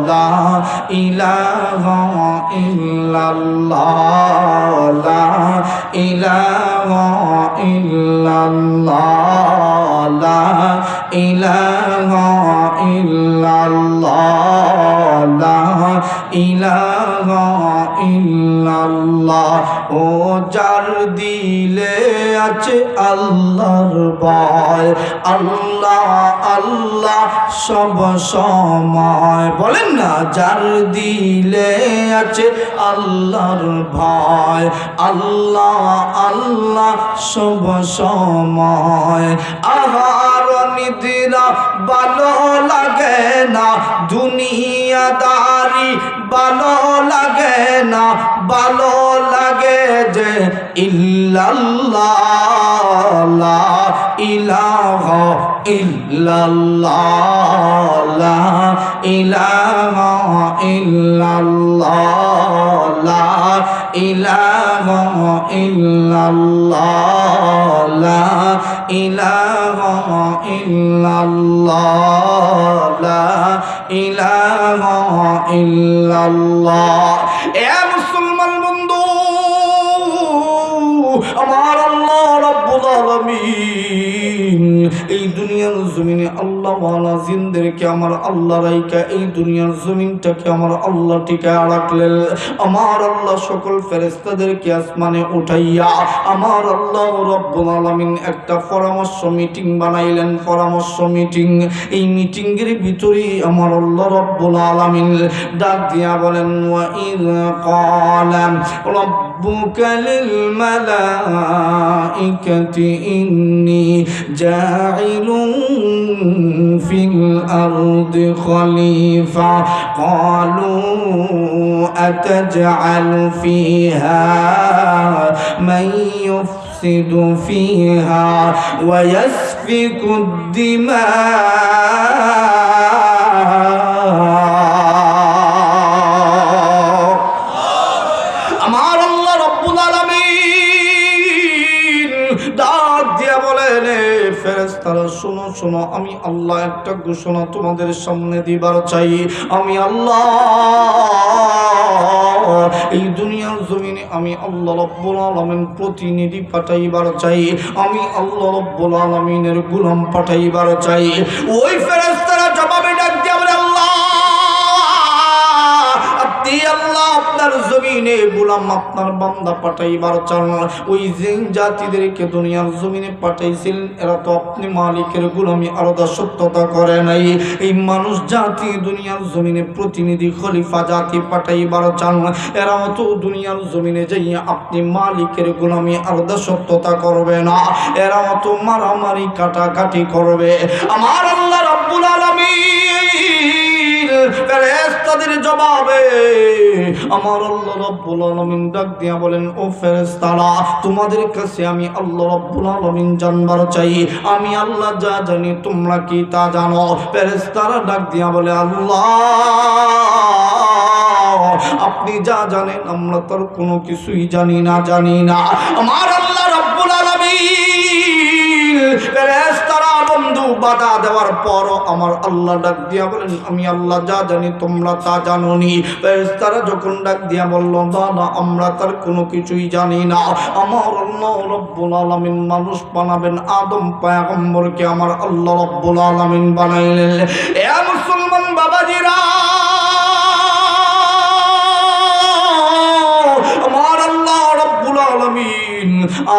লা ইলাহা ইল্লাল্লাহ লা ইলাহা ইল্লাল্লাহ লা ইলাহা ইল্লাল্লাহ লা ইলাহা ইল্লাল্লাহ। ও যার দিলে আছে আল্লাহর ভয়, আল্লাহ আল্লাহ সব সময়, বলেন না, যার দিলে আছে আল্লাহর ভয়, আল্লাহ আল্লাহ সব সময়। আহার নিদ্রা ভালো লাগে না, দুনিয়াদারি ভালো লাগে না, ভালো লাগে যে ইল্লাল্লাহ লা ইলাহা ইল্লাল্লাহ লা ইলাহা ইল্লাল্লাহ লা ইলাহা ইল্লাল্লাহ লা ইলাহা ইল্লাল্লাহ লা ইলাহা ইল্লাল্লাহ। এ মুসলমান বন্ধু, আমার আল্লাহ রাব্বুল আলামিন এই দুনিয়ার জমিনে আল্লাহ ওয়ালা জিনদেরকে আমার আল্লাহ রাইকা এই দুনিয়ার জমিনটাকে আমার আল্লাহ টিকায়া রাখলেন। আমার আল্লাহ সকল ফেরেশতাদেরকে আসমানে উঠাইয়া আমার আল্লাহ রাব্বুল আলামিন একটা পরামর্শ মিটিং বানাইলেন, পরামর্শ মিটিং। এই মিটিং এর ভিতরে আমার আল্লাহ রাব্বুল আলামিন ডাক দিয়া বলেন, ওয়া ইয ক্বালা রাব্বুকা লিল মালাইকাতি ইন্নী জাইলুন ফিল আরদি খলিফা ক্বালু আতাজআলু ফিহা মান ইউফসিদু ফিহা ওয়া ইয়াসফিকু দিমা। আমার আল্লাহ রাব্বুল আলামিন ডাক দিয়া বলেন, ফেরেশতারা শোনো শোনো, আমি আল্লাহ একটা ঘোষণা তোমাদের সামনে দিবার চাই। আমি আল্লাহ এই দুনিয়ার জমিনে আমি আল্লাহ রাব্বুল আলামিন প্রতিনিধি পাঠাইবার চাই, আমি আল্লাহ রাব্বুল আলামিনের গোলাম পাঠাইবার চাই। ওই ফেরেশতারা জবাবে ডাক দিয়া বলে, আল্লাহ আপনি আল্লাহ আপনার জমিনে গোলাম আপনার বান্দা পাঠাইবার চান। ওই জিন জাতিদেরকে দুনিয়ার জমিনে পাঠাইছিলেন, এরা তো আপনি মালিকের গোলামি আর দাসত্বতা করে নাই। এই মানুষ জাতি দুনিয়ার জমিনে প্রতিনিধি খলিফা জাতি পাঠাইবার চান, এরাও তো দুনিয়ার জমিনে যাইয়া আপনি মালিকের গোলামি আর দাসত্বতা করবে না, এরাও তো মারামারি কাটাকাটি করবে। আমার আল্লাহ রাব্বুল আলামিন ফেরেশতাদের জবাবে আমার আল্লাহ রাব্বুল আলামিন ডাক দিয়া বলেন, ও ফেরেশতারা, তোমাদের কাছে আমি আল্লাহ রাব্বুল আলামিন জানবার চাই, আমি আল্লাহ যা জানি তোমরা কি তা জানো? ফেরেশতারা ডাক দিয়া বলে, আল্লাহ আপনি যা জানেন আমরা তার কোনো কিছুই জানি না। আমার আল্লাহ রাব্বুল আলামিন ফেরেশতারা বন্ধু বাধা দেওয়ার পর আমার আল্লাহ ডাক দিয়া বলেন, আমি আল্লাহ যা জানি তোমরা তা জানোনি। ফেরেশতারা যখন ডাক দিয়া বলল, না আমরা তার কোনো কিছুই জানি না, আমার আল্লাহ রাব্বুল আলামিন মানুষ বানাবেন, আদম পয়গম্বরকে আমার আল্লাহ রাব্বুল আলামিন বানাইলেন। এ মুসলমান বাবাজিরা, আমার আল্লাহ রাব্বুল আলামিন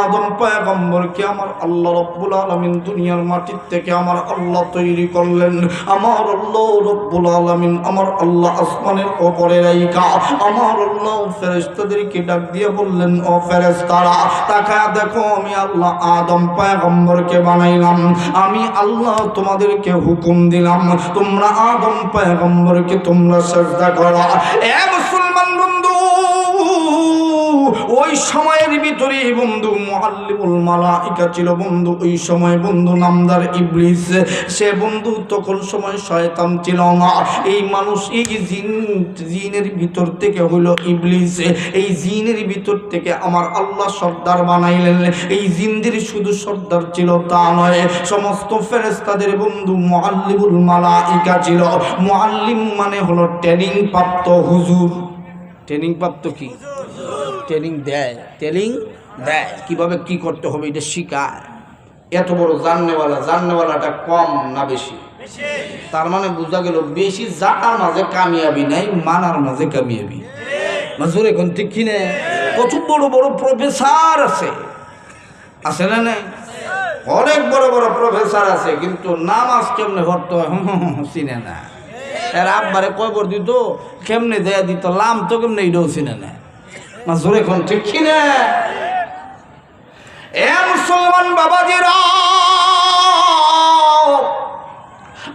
আদম পয়গম্বরকে আমার আল্লাহ রাব্বুল আলামিন দুনিয়ার মাটির থেকে আমার আল্লাহ তৈরি করলেন। আমার আল্লাহ রাব্বুল আলামিন আমার আল্লাহ আসমানের উপরে রাইখা আমার আল্লাহ ফেরেশতাদেরকে ডাক দিয়ে বললেন, ও ফেরেশতারা তাকায়া দেখো, আমি আল্লাহ আদম পয়গম্বরকে বানাইলাম, আমি আল্লাহ তোমাদেরকে হুকুম দিলাম তোমরা আদম পয়গম্বরকে তোমরা সিজদা করো। এ মুসলমান বন্ধু, ওই সময়ের ভিতরে বন্ধু মুআল্লিমুল মালাইকা ছিল বন্ধু। ওই সময় বন্ধু নামদার ইবলিস, সে বন্ধু তখন সময় শয়তান ছিল না। এই মানুষ এই জিনের ভিতর থেকে হইল ইবলিস, এই জিনের ভিতর থেকে আমার আল্লাহ সর্দার বানাইলেন। এই জিনদের শুধু সর্দার ছিল তা নয়, সমস্ত ফেরেশতাদের বন্ধু মুআল্লিমুল মালাইকা ছিল। মুআল্লিম মানে হলো ট্রেনিং প্রাপ্ত হুজুর। ট্রেনিং প্রাপ্ত কি? ট্রেনিং দেয় কিভাবে কি করতে হবে, এটা শিখায়। এত বড় জাননেওয়ালাটা কম না বেশি? তার মানে বোঝা গেল বেশি জানার মাঝে কামিয়াবি নাই, মানার মাঝে কামিয়াবি। মাজুর এখন ঠিক কিনে কত বড় বড় প্রফেসর আছে না নাই? অনেক বড় বড় প্রফেসর আছে, কিন্তু নামাজ কেমনে পড়তে হয় চিনে না। এর আব্বারে কয়বার দিত, কেমনে দেয়া দিত, লাম তো কেমনে এটাও চিনে না। মাজুর এখন ঠিক কিনে। এ মুসলমান বাবাজিরা,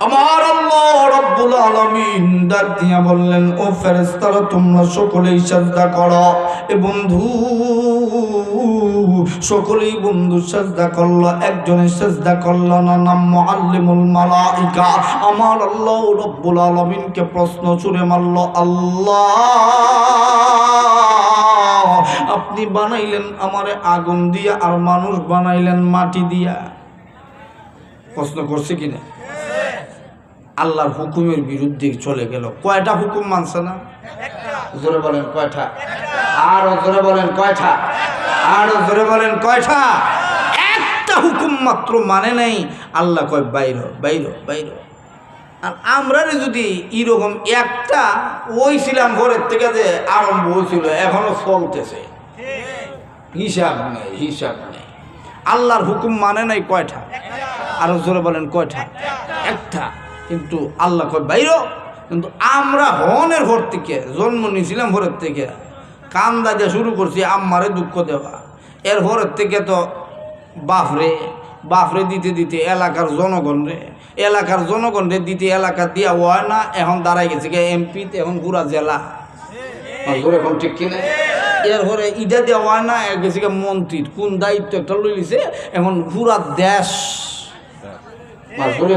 আমার আল্লাহ রাব্বুল আলামিন ডাক দিয়া বললেন, ও ফেরেশতারা তোমরা সকলেই সিজদা করো। এ বন্ধু সকলেই বন্ধু সিজদা করলো, একজনে সিজদা করলো না, নাম মুআল্লিমুল মালাইকা। আমার আল্লাহ রাব্বুল আলামিনকে প্রশ্ন ছুড়ে মারল, আল্লাহ আপনি বানাইলেন আমারে আগুন দিয়া আর মানুষ বানাইলেন মাটি দিয়া। প্রশ্ন করছে কিনা? আল্লাহর হুকুমের বিরুদ্ধে চলে গেল। কয়টা হুকুম মানছে না? জোরে বলেন কয়টা? আরো জোরে বলেন কয়টা? আরো জোরে বলেন কয়টা? একটা হুকুম মাত্র মানে নাই। আল্লাহ কয় বাইর বাইর বাইর। আর আমরা যদি এরকম একটা ওই ছিলাম ঘরের থেকে যে আরম্ভ হয়েছিল এখনো চলতেছে, হিসাব নেই। আল্লাহর হুকুম মানে নাই কয়টা? আরো জোরে বলেন কয়টা? একটা। কিন্তু আল্লাহ কয় বাইর। কিন্তু আমরা হনের ঘর থেকে জন্ম নিয়েছিলাম, ঘরের থেকে কান্দা দিয়ে শুরু করছি আম্মারে দুঃখ দেওয়া। এর ঘরের থেকে তো বাপরে দিতে দিতে এলাকার জনগণরে দিতে এলাকা দিয়া হয় না। এখন দাঁড়াই গেছে এমপি, এখন পুরা জেলা। এখন ঠিক কিনা? এর ঘরে ইটা দেওয়া হয় না, গেছে মন্ত্রীর কোন দায়িত্ব একটা লই লিছে, এখন পুরা দেশ।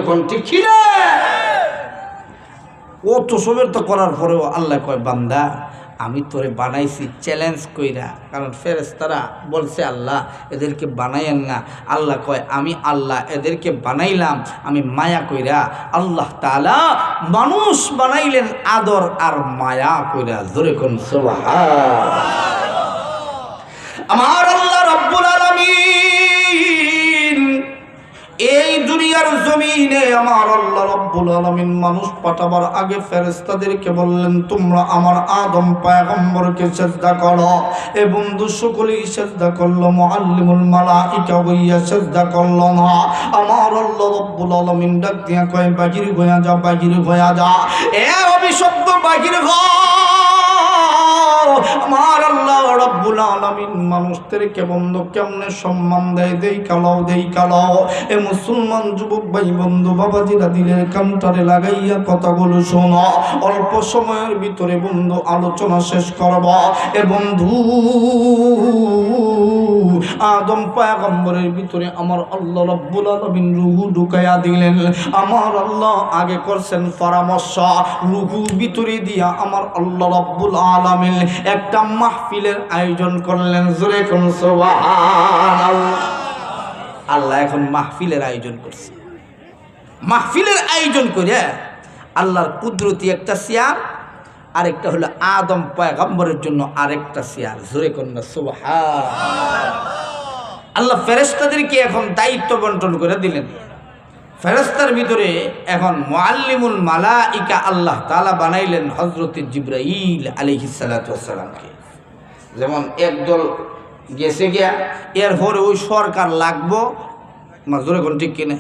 এখন ঠিক কিনা? অত সবের তো করার পরেও আল্লাহ কয় বান্দা আমি তোরে বানাইছি চ্যালেঞ্জ কইরা। কারণ ফেরেশতারা বলছে আল্লাহ এদেরকে বানাইয়েন না। আল্লাহ কয় আমি আল্লাহ এদেরকে বানাইলাম, আমি মায়া কইরা। আল্লাহ তাআলা মানুষ বানাইলেন আদর আর মায়া কইরা। জোরে কোন সুবহান। আমার আল্লাহ রাব্বুল আলামিন এই দুনিয়ার জমিনে আমার আল্লাহ রাব্বুল আলামিন মানুষ পাঠাবার আগে ফেরেশতাদেরকে বললেন তোমরা আমার আদম পয়গম্বরকে সিজদা করো। এ বন্ধু সকলেই সিজদা করলো, মুআল্লিমুল মালাইকা হইয়া সিজদা করলো না। আমার আল্লাহ রাব্বুল আলামিন ডাক দিয়া কয় বাহির হইয়া যা। এ অভিশপ্ত বাহির হ। আমার আল্লাহ রাব্বুল আলামিন মানুষদেরকে বন্ধু কেমনে সম্মান দেয়, দেই কালাও। এ মুসলমান যুবক ভাই বন্ধু বাবাজিরা দিলের কান্তারে লাগাইয়া কথাগুলো শোনো। অল্প সময়ের ভিতরে বন্ধু আলোচনা শেষ করব। এ বন্ধু আদম পয়গম্বরের ভিতরে আমার আল্লাহ রাব্বুল আলামিন রূহ ঢুকাইয়া দিলেন। আমার আল্লাহ আগে করছেন পরামর্শ, রূহুর ভিতরে দিয়া আমার আল্লাহ রাব্বুল আলামিন একটা মাহফিলের আয়োজন করলেন। জোরে কোন সুবহানাল্লাহ। আল্লাহ এখন মাহফিলের আয়োজন করছে। মাহফিলের আয়োজন করে আল্লাহর কুদরতি একটা চেয়ার, আরেকটা হলো আদম পয়গম্বরের জন্য আরেকটা চেয়ার। জোরে কোন সুবহানাল্লাহ। আল্লাহ ফেরেশতাদেরকে এখন দায়িত্ব বন্টন করে দিলেন। ফেরেশতার ভিতরে এখন মুআল্লিমুল মালাইকা আল্লাহ তাআলা বানাইলেন হযরত জিবরাইল আলাইহিস সালাতু ওয়াস সালামকে। যেমন একদল গেছে গিয়া, এরপরে ওই সরকার লাগবো, মাজুরে কোন ঠিক কিনা,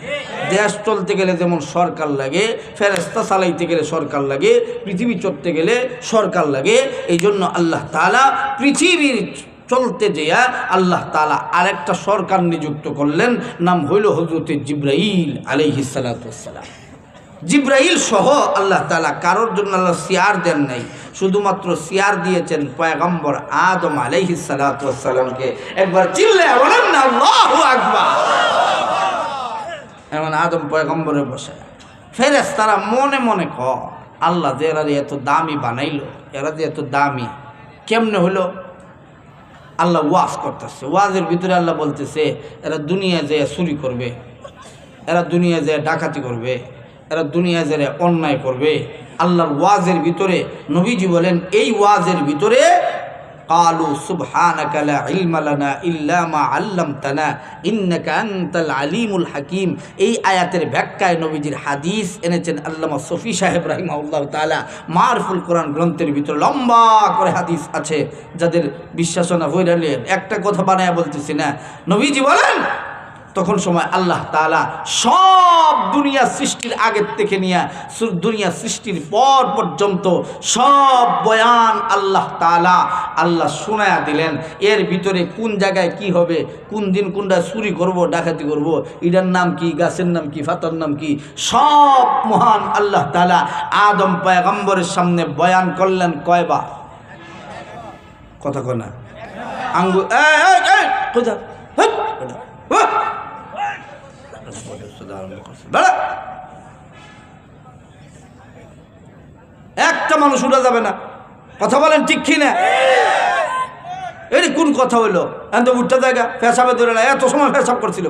দেশ চলতে গেলে যেমন সরকার লাগে, ফেরেশতা চালাইতে গেলে সরকার লাগে, পৃথিবী চলতে গেলে সরকার লাগে। এই জন্য আল্লাহ তাআলা পৃথিবীর চলতে যেয়া আল্লাহ তাআলা আরেকটা সরকার নিযুক্ত করলেন, নাম হইল হযরত জিবরাইল আলাইহিস সালাতু ওয়াস সালাম। জিবরাইল সহ আল্লাহ তাআলা কারোর জন্য আল্লাহ সিয়ার দেন নাই, শুধুমাত্র সিয়ার দিয়েছেন পয়গম্বর আদম আলাইহিস সালাতু ওয়াস সালামকে। একবার চিল্লায়া বলেন না আল্লাহু আকবার। এমন আদম পয়গম্বরে বসে ফেরেশতারা মনে মনে আল্লাহ যে এরা এত দামি বানাইলো, এরা যে এত দামি কেমনে হলো? আল্লাহ ওয়াজ করতেছে, ওয়াজের ভিতরে আল্লাহ বলতেছে এরা দুনিয়া যে চুরি করবে, এরা দুনিয়া যে ডাকাতি করবে, এরা দুনিয়া যে অন্যায় করবে। আল্লাহর ওয়াজের ভিতরে নবীজি বলেন, এই ওয়াজের ভিতরে কালু সুবহানাকা লা ইলমা লানা ইল্লা মা আল্লামতানা ইন্নাকা আনতাল আলিমুল হাকিম। এই আয়াতের ব্যাখ্যায় নবীজির হাদিস এনেছেন আল্লামা শফি সাহেব রাহিমাহুল্লাহ তাআলা। মারফুল কোরআন গ্রন্থের ভিতরে লম্বা করে হাদিস আছে, যাদের বিশ্বাস না হইলেন একটা কথা বানায়া বলতেছি না। নবীজি বলেন তখন সময় আল্লাহ তাআলা সব দুনিয়া সৃষ্টির আগের থেকে নিয়ে দুনিয়া সৃষ্টির পর পর্যন্ত সব বয়ান আল্লাহ তাআলা শোনায়া দিলেন। এর ভিতরে কোন জায়গায় কি হবে, কোন দিন কোনটা চুরি করব, ডাকাতি করব, এটার নাম কি, গাছের নাম কি, ফাতার নাম কি, সব মহান আল্লাহ তাআলা আদম পয়গম্বরের সামনে বয়ান করলেন। কয়বার? কথা কয় না আঙ্গুল কোথা একটা মানুষ উঠা যাবে না। কথা বলেন ঠিক কি না? এর কোন কথা হইলো? এত উঠতে জায়গা পেশাবে ধরে এত সময় পেশাব করছিল,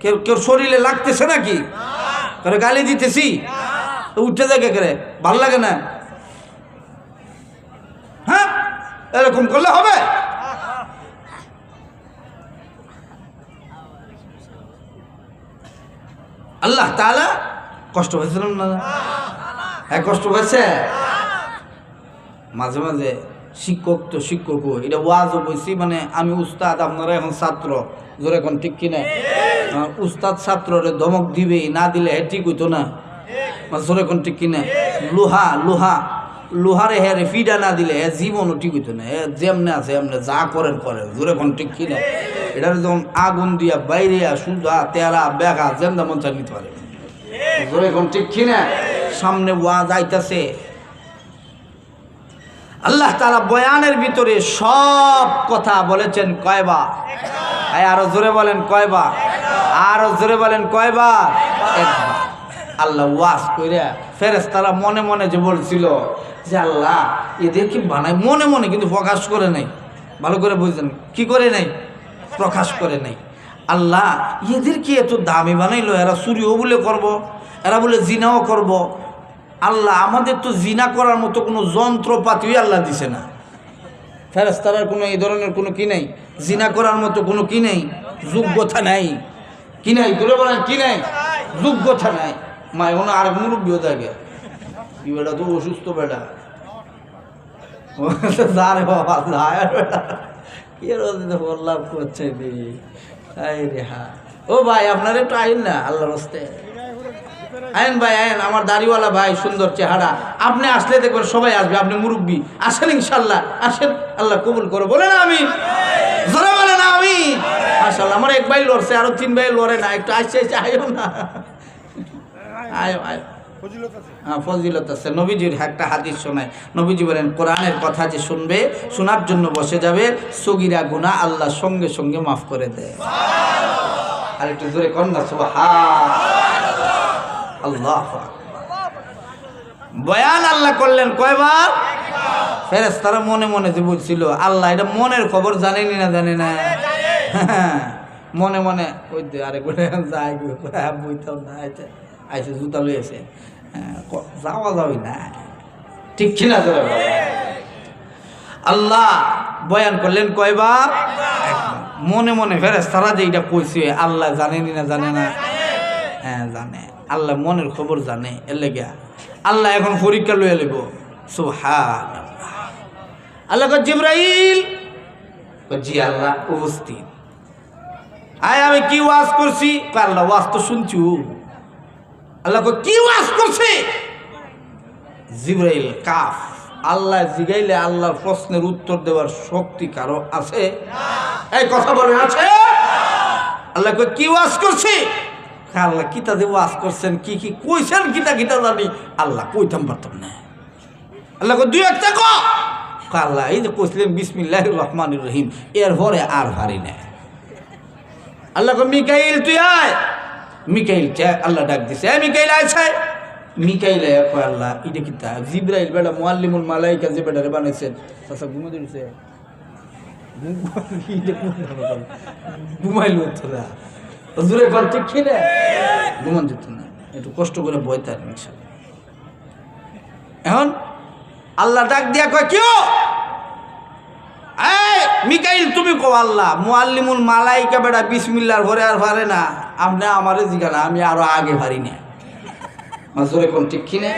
কেউ কেউ শরীরে লাগতেছে নাকি? গালি দিতেছি উঠতে জায়গা করে ভাল লাগে না? হ্যাঁ, এরকম করলে হবে? আল্লাহ তাআলা কষ্ট হয়েছিল না? হ্যাঁ, কষ্ট হয়েছে। মাঝে মাঝে শিক্ষক তো শিক্ষকও, এটা ওয়াজও বলছি, মানে আমি উস্তাদ, আপনারা এখন ছাত্র। জোরে এখন ঠিক কিনা? উস্তাদ ছাত্ররে ধমক দিবে, না দিলে হ্যাঁ ঠিক হইতো না। জোরে এখন ঠিক কিনা? লোহারে হ্যাঁ ফিডা না দিলে হ্যাঁ জীবনও ঠিক হইতো না। যেমনে আছে এমনি যা করেন। জোরে এখন ঠিক কিনা? এটার যেমন আগুন দিয়া বাইরে সুদা তেরা বেগা যেমন মন চাই নিতে পারে। জোরে এখন ঠিক কিনা? সামনে ওয়াজ আইতাছে। আল্লাহ তাআলা বয়ানের ভিতরে সব কথা বলেছেন কয়বার? আরো জোরে বলেন কয়বার? আরো জোরে বলেন কয়বার? একবার। আল্লাহ ওয়াজ কইরা ফেরেশতারা মনে মনে যে বলছিল যে আল্লাহ এদের কি বানায়, মনে মনে কিন্তু প্রকাশ করে নাই। ভালো করে বুঝছেন? কি করে নাই? প্রকাশ করে নাই। আল্লাহ এদের কি এত দামি বানাইলো, এরা চুরিও বলে করব, এরা বলে জিনাও করব। আল্লাহ আমাদের তো জিনা করার মতো কোনো যন্ত্রপাতিও আল্লাহ দিছে না। ফেরেশতারার কোনো এই ধরনের কোনো কি নেই, জিনা করার মতো কোনো কি নেই, যোগ্যতা নাই। কি নাই? দূরে বলেন কি নাই? যোগ্যতা নাই। মা এখন আর মুরব্বীও থাকে, কি বেটা তো অসুস্থ বেটা, যারে বাবা বেটা লাভ করছে। ও ভাই আপনার একটু আইন না আল্লাহর রাস্তায়। আয়েন ভাই আয়েন, আমার দাড়িওয়ালা ভাই, সুন্দর চেহারা। আপনি আসলে দেখবেন সবাই আসবে, আপনি মুরব্বী, আসেন ইনশাল্লাহ, আসেন, আল্লাহ কবুল করো, বলেন আমি, জোরে বলেন আমি। মাশাআল্লাহ, আমার এক ভাই লড়ছে, আরো 3 ভাই লড়ে না, একটু আসছে আয়ো না, আয়ো আয়ো। হ্যাঁ, ফজিলত আছে। নবীজির একটা হাদিস শোনায়, নবীজি বলেন কোরআনের কথা যে শুনবে, শোনার জন্য বসে যাবে, সগীরা গুনাহ আল্লাহ সঙ্গে সঙ্গে মাফ করে দেয়। আর একটু জোরে কর না সুবহানাল্লাহ। আল্লাহু আকবার। বয়ান আল্লাহ করলেন কয়বার? ফেরেশতারা মনে মনে যে বলছিল, আল্লাহ এটা মনের খবর জানেনি না জানে না, মনে মনে ওই যে আরেক যায় বইতাম না, আইসে জুতা লইছে, যাওয়া যাবি না, ঠিক কিনা? আল্লাহ বয়ান করলেন কয়বার? মনে মনে ফেরেশতারা যে এটা কইছে, আল্লাহ জানেনি না জানে না? হ্যাঁ জানে, আল্লাহ মনের খবর জানে। এর লেগে আল্লাহ এখন পরীক্ষা লইয়া লইব। সুবহানাল্লাহ। আল্লাহ কয় জিবরাইল, জি আল্লাহ উপস্থিত। আয় আমি কি ওয়াজ করছি? আল্লাহ ওয়াজ তো শুনছু। আল্লাহ কয় কি ওয়াজ করছে? জিবরাইল কাফ। আল্লাহ জিগাইলে আল্লাহর প্রশ্নের উত্তর দেওয়ার শক্তি কারো আছে? এই কথা বলে আছে? আল্লাহ কয় কি ওয়াজ করছে? আল্লাহ কিতা দিয়ে ওয়াজ করছেন, কি কি কইছেন, কিতা কিতা জানি আল্লাহ কইতাম পারতাম না। আল্লাহ কয় দুই একটা কো। আল্লাহ এই যে কইছিলেন বিসমিল্লাহির রহমানির রহিম, এর পরে আর পারি না। আল্লাহ কয় মিকাইল তুই আয়। মিকাইল আল্লাহ ডাক দিছে, এই মিকাইল আইছে। মিকাইল কয় আল্লাহ এটা কিতা? জিবরাইল বেটা মুআল্লিমুল মালাইকা যে বেটারে বানাইছেন, চাচা ঘুমে দিছে, ঘুমাইল তোরা জোরে কর, ঠিক খিলে ঘুমান যেত না, একটু কষ্ট করে বইতার। এখন আল্লাহ ডাক দিয়া কয় কেউ, এই মিকাইল তুমি কো আল্লাহ মুআল্লিমুল মালাইকা বেটা বিসমিল্লাহর পরে আর পারে না, আপনি আমারে জিগানা, আমি আরো আগে পারি না। জোরে কোন ঠিক কিনে?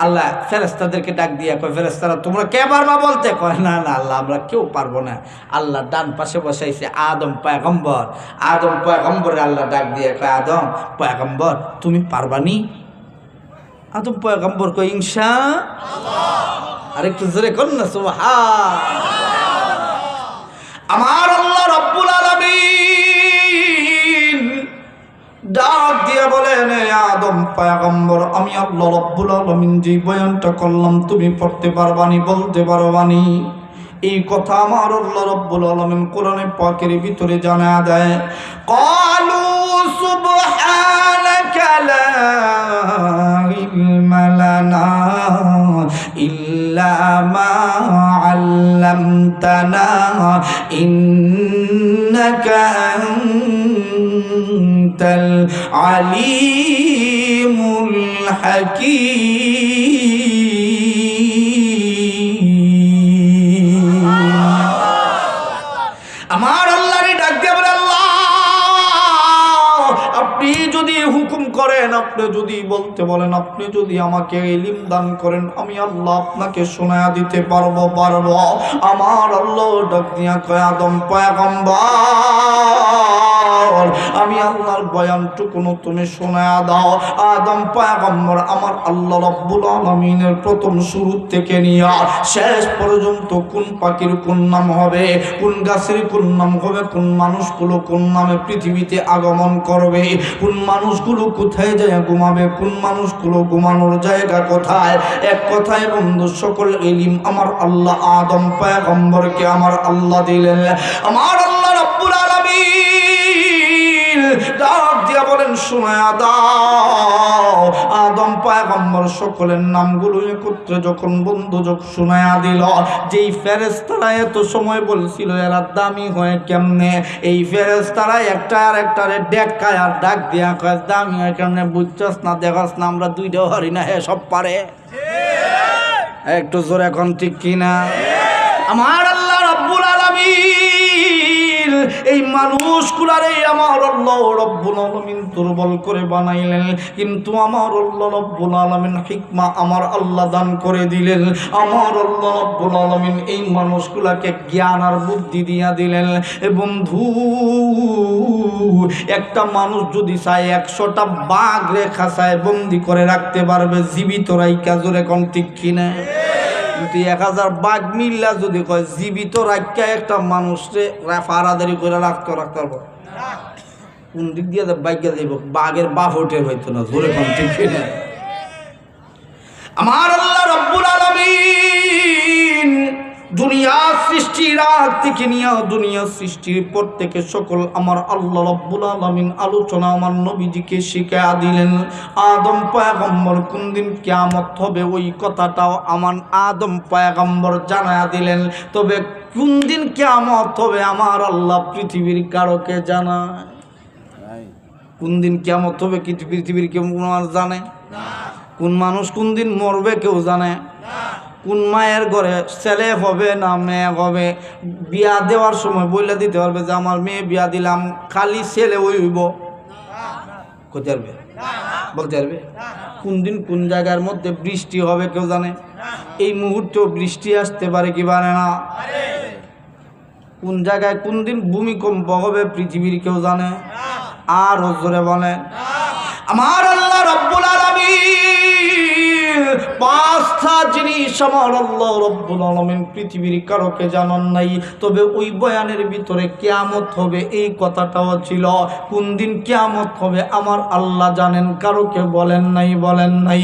আল্লাহ ফেরেশতাদেরকে ডাক দিয়া কয় ফেরেশতারা তোমরা কে পারবা বলতে? কয় না না আল্লাহ আমরা কেউ পারবো না। আল্লাহ ডান পাশে বসাইছে আদম পয়গম্বর। আদম পয়গম্বরে আল্লাহ ডাক দিয়া কয় আদম পয়গম্বর তুমি পারবানি? আদম পয়গম্বর কয় ইনশাআল্লাহ। আর একটু জোরে কোন না সুবহানাল্লাহ। আমার আল্লাহ রাব্বুল আলামিন ডাক দিয়ে বলেন আদম পয়গম্বর আমি আল্লাহ রাব্বুল আলামিন যে বয়ানটা করলাম তুমি পড়তে পারবানি, বলতে পারবানি? এই কথা আমার আল্লাহ রাব্বুল আলামিন কোরআনে পাকের ভিতরে জানা দেয়। ক্বালু সুবহানাকা লা ইলমা লানা ইল্লা মা আল্লামতানা ইন্নাকা আনতাল আলিমুল হাকীম। আমার আল্লাহরে ডাক দিয়ে বলে আল্লাহ আপনি যদি হুকুম করেন, আপনি যদি বলতে বলেন, আপনি যদি আমাকে ইলম দান করেন, আমি আল্লাহ আপনাকে শোনায়া দিতে পারবো। আমার আল্লাহ ডাক দিয়া কয় আদম পয়গম্বর আমি আল্লাহর বয়ানটুকুনো তুমি শোনায়া দাও। আদম পয়গম্বর আমার আল্লাহ রাব্বুল আলামিনের প্রথম শুরু থেকে নিয়ে শেষ পর্যন্ত কোন পাখির কোন নাম হবে, কোন গাছের কোন নাম হবে, কোন মানুষগুলো কোন নামে পৃথিবীতে আগমন করবে, কোন মানুষগুলো কোথায় যায় ঘুমাবে, কোন মানুষগুলো ঘুমানোর জায়গা কোথায়, এক কথায় বন্ধু সকল ইলম আমার আল্লাহ আদম পয়গম্বরকে আমার আল্লাহ দিলেন। আমার আল্লাহ রাব্বুল আলামিন ডাক দিয়া বলেন শোনায়া দাও। আদম পয়গম্বর সকলের নামগুলো একত্রে যখন বন্ধু যখন শোনায়া দিল, যেই ফেরেশতারা এত সময় বলছিল এরা দামি হয় কেমনে, এই ফেরেশতারা একটা আর একটারে ডেকায় আর ডাক দিয়া কয় দামি হয় কেমনে বুঝছস না, দেখস না আমরা দুইটা হরি না, হে সব পারে। একটু জোরে এখন ঠিক কিনা? আমার আল্লাহ রাব্বুল আলামিন এই মানুষগুলারে আমার আল্লাহ রব্বুল আলামিন দুর্বল করে বানাইলেন, কিন্তু আমার আল্লাহ রব্বুল আলামিন হিকমা আমার আল্লাহ দান করে দিলেন। আমার আল্লাহ রব্বুল আলামিন এই মানুষগুলাকে জ্ঞান আর বুদ্ধি দিয়া দিলেন। এ বন্ধু, একটা মানুষ যদি চায় 100টা বাঘ রেখা চায় বন্দি করে রাখতে পারবে জীবিত রাইকা, জোরে কোন ঠিক কিনা? কিন্তু 1000 বাঘ মিল্লা যদি কয় জীবিত রাখা একটা মানুষকে ফারাদারি করে রাখতে পারবো, কোন দিক দিয়ে বাইকে যাইব? বাঘের বাপ ওঠে হইতো না, জোরে কোন ঠিক কিনা? আমার আল্লাহ রব্বুল আলামিন দুনিয়া সৃষ্টির আগ থেকে নিয়ে দুনিয়া সৃষ্টির পর থেকে সকল আমার আল্লাহ রব্বুল আলামিন আলোচনা আমার নবীজিকে শিখিয়ে দিলেন। আদম পয়গম্বর কোন দিন কিয়ামত হবে ওই কথাটাও আমার আদম পয়গম্বর জানায়া দিলেন। তবে কোন দিন কিয়ামত হবে আমার আল্লাহ পৃথিবীর কারোকে জানায়? কোন দিন কিয়ামত হবে কি পৃথিবীর কেউ জানে? কোন মানুষ কোন দিন মরবে কেউ জানে? কোন মায়ের ঘরে ছেলে হবে না মেয়ে হবে বিয়া দেওয়ার সময় বইলা দিতে পারবে যে আমার মেয়ে বিয়া দিলাম খালি ছেলে ওই হইব? করতে পারবে? বলতে পারবে? কোন দিন কোন জায়গার মধ্যে বৃষ্টি হবে কেউ জানে? এই মুহূর্তেও বৃষ্টি আসতে পারে কি পারে না? কোন জায়গায় কোন দিন ভূমিকম্প হবে পৃথিবীর কেউ জানে? আর জোরে বলে আমার আল্লাহ রব্বুল আলামিন 5টা জিনিস আমার আল্লাহ রব্বুল আলামিন পৃথিবীর কারোকে জানান নাই। তবে ওই বয়ানের ভিতরে কিয়ামত হবে এই কথাটাও ছিল। কোন দিন কিয়ামত হবে আমার আল্লাহ জানেন, কারোকে বলেন নাই।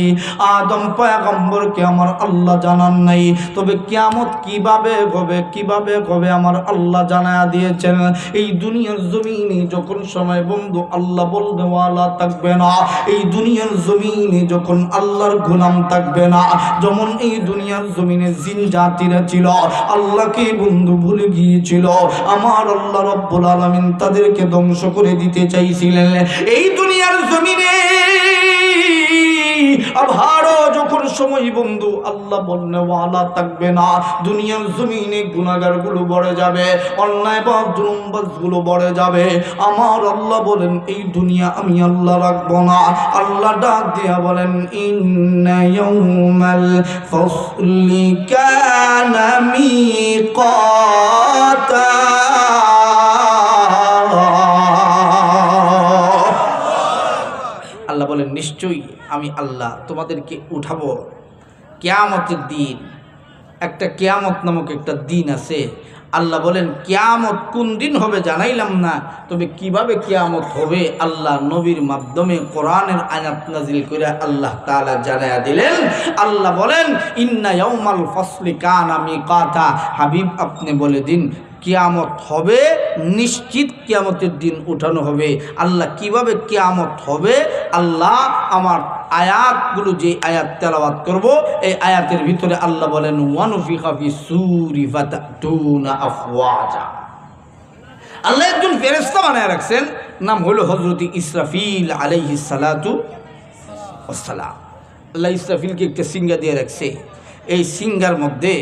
আদম পয়গম্বরকে আমার আল্লাহ জানান নাই। তবে কিয়ামত কিভাবে হবে আমার আল্লাহ জানায়া দিয়েছেন। এই দুনিয়ার জমিনে যখন সময় বন্ধু আল্লাহ বলতে ওয়ালা থাকবে না, এই দুনিয়ার জমিনে যখন আল্লাহর গোলাম থাকবে না, যেমন এই দুনিয়ার জমিনে জিন জাতিরা ছিল আল্লাহকে বন্ধু ভুলে গিয়েছিল, আমার আল্লাহ রব্বুল আলামিন তাদেরকে ধ্বংস করে দিতে চাইছিলেন। এই দুনিয়ার জমিনে আবারও যখন সময় বন্ধু আল্লাহ বলনে ওয়ালা থাকবে না, দুনিয়ার জমিনে গুনাহগার গুলো বড়ে যাবে, অন্যায় বা জুলুমবাজ গুলো বড়ে যাবে। আমার আল্লাহ বলেন এই দুনিয়া আমি আল্লাহ রাখবো না। আল্লাহ ডাক দিয়া বলেন ইন্না ইয়াউমাল ফাসলি কানা মিকাতা। আল্লাহ বলেন নিশ্চয়ই আমি আল্লাহ তোমাদেরকে উঠাবো কিয়ামতের দিন। একটা কিয়ামত নামক একটা দিন আছে। আল্লাহ বলেন কিয়ামত কোন দিন হবে জানাইলাম না, তবে কিভাবে কিয়ামত হবে আল্লাহ নবীর মাধ্যমে কোরআনের আয়াত নাজিল করে আল্লাহ তাআলা জানায়া দিলেন। আল্লাহ বলেন ইন্না ইয়াউমাল ফাসলি কানা মিকাতা। হাবিব আপনি বলে দিন কিয়ামত হবে, নিশ্চিত কিয়ামতের দিন উঠানো হবে। আল্লাহ কিভাবে কিয়ামত হবে আল্লাহ আমার আয়াতগুলো যে আয়াত তেলাওয়াত করব এই আয়াতের ভিতরে আল্লাহ বলেন ওয়ানুফিখা ফিস-সূরি ফাতাতুনা আফওয়াজা। আল্লাহ একজন ফেরেশতা বানায় রাখছেন, নাম হলো হযরত ইসরাফিল আলাইহিস সালাতু ওয়াস সালাম। আল্লাহ ইসরাফিলকে একটা সিংহা দিয়ে রাখছে। এই সিংহার মধ্যে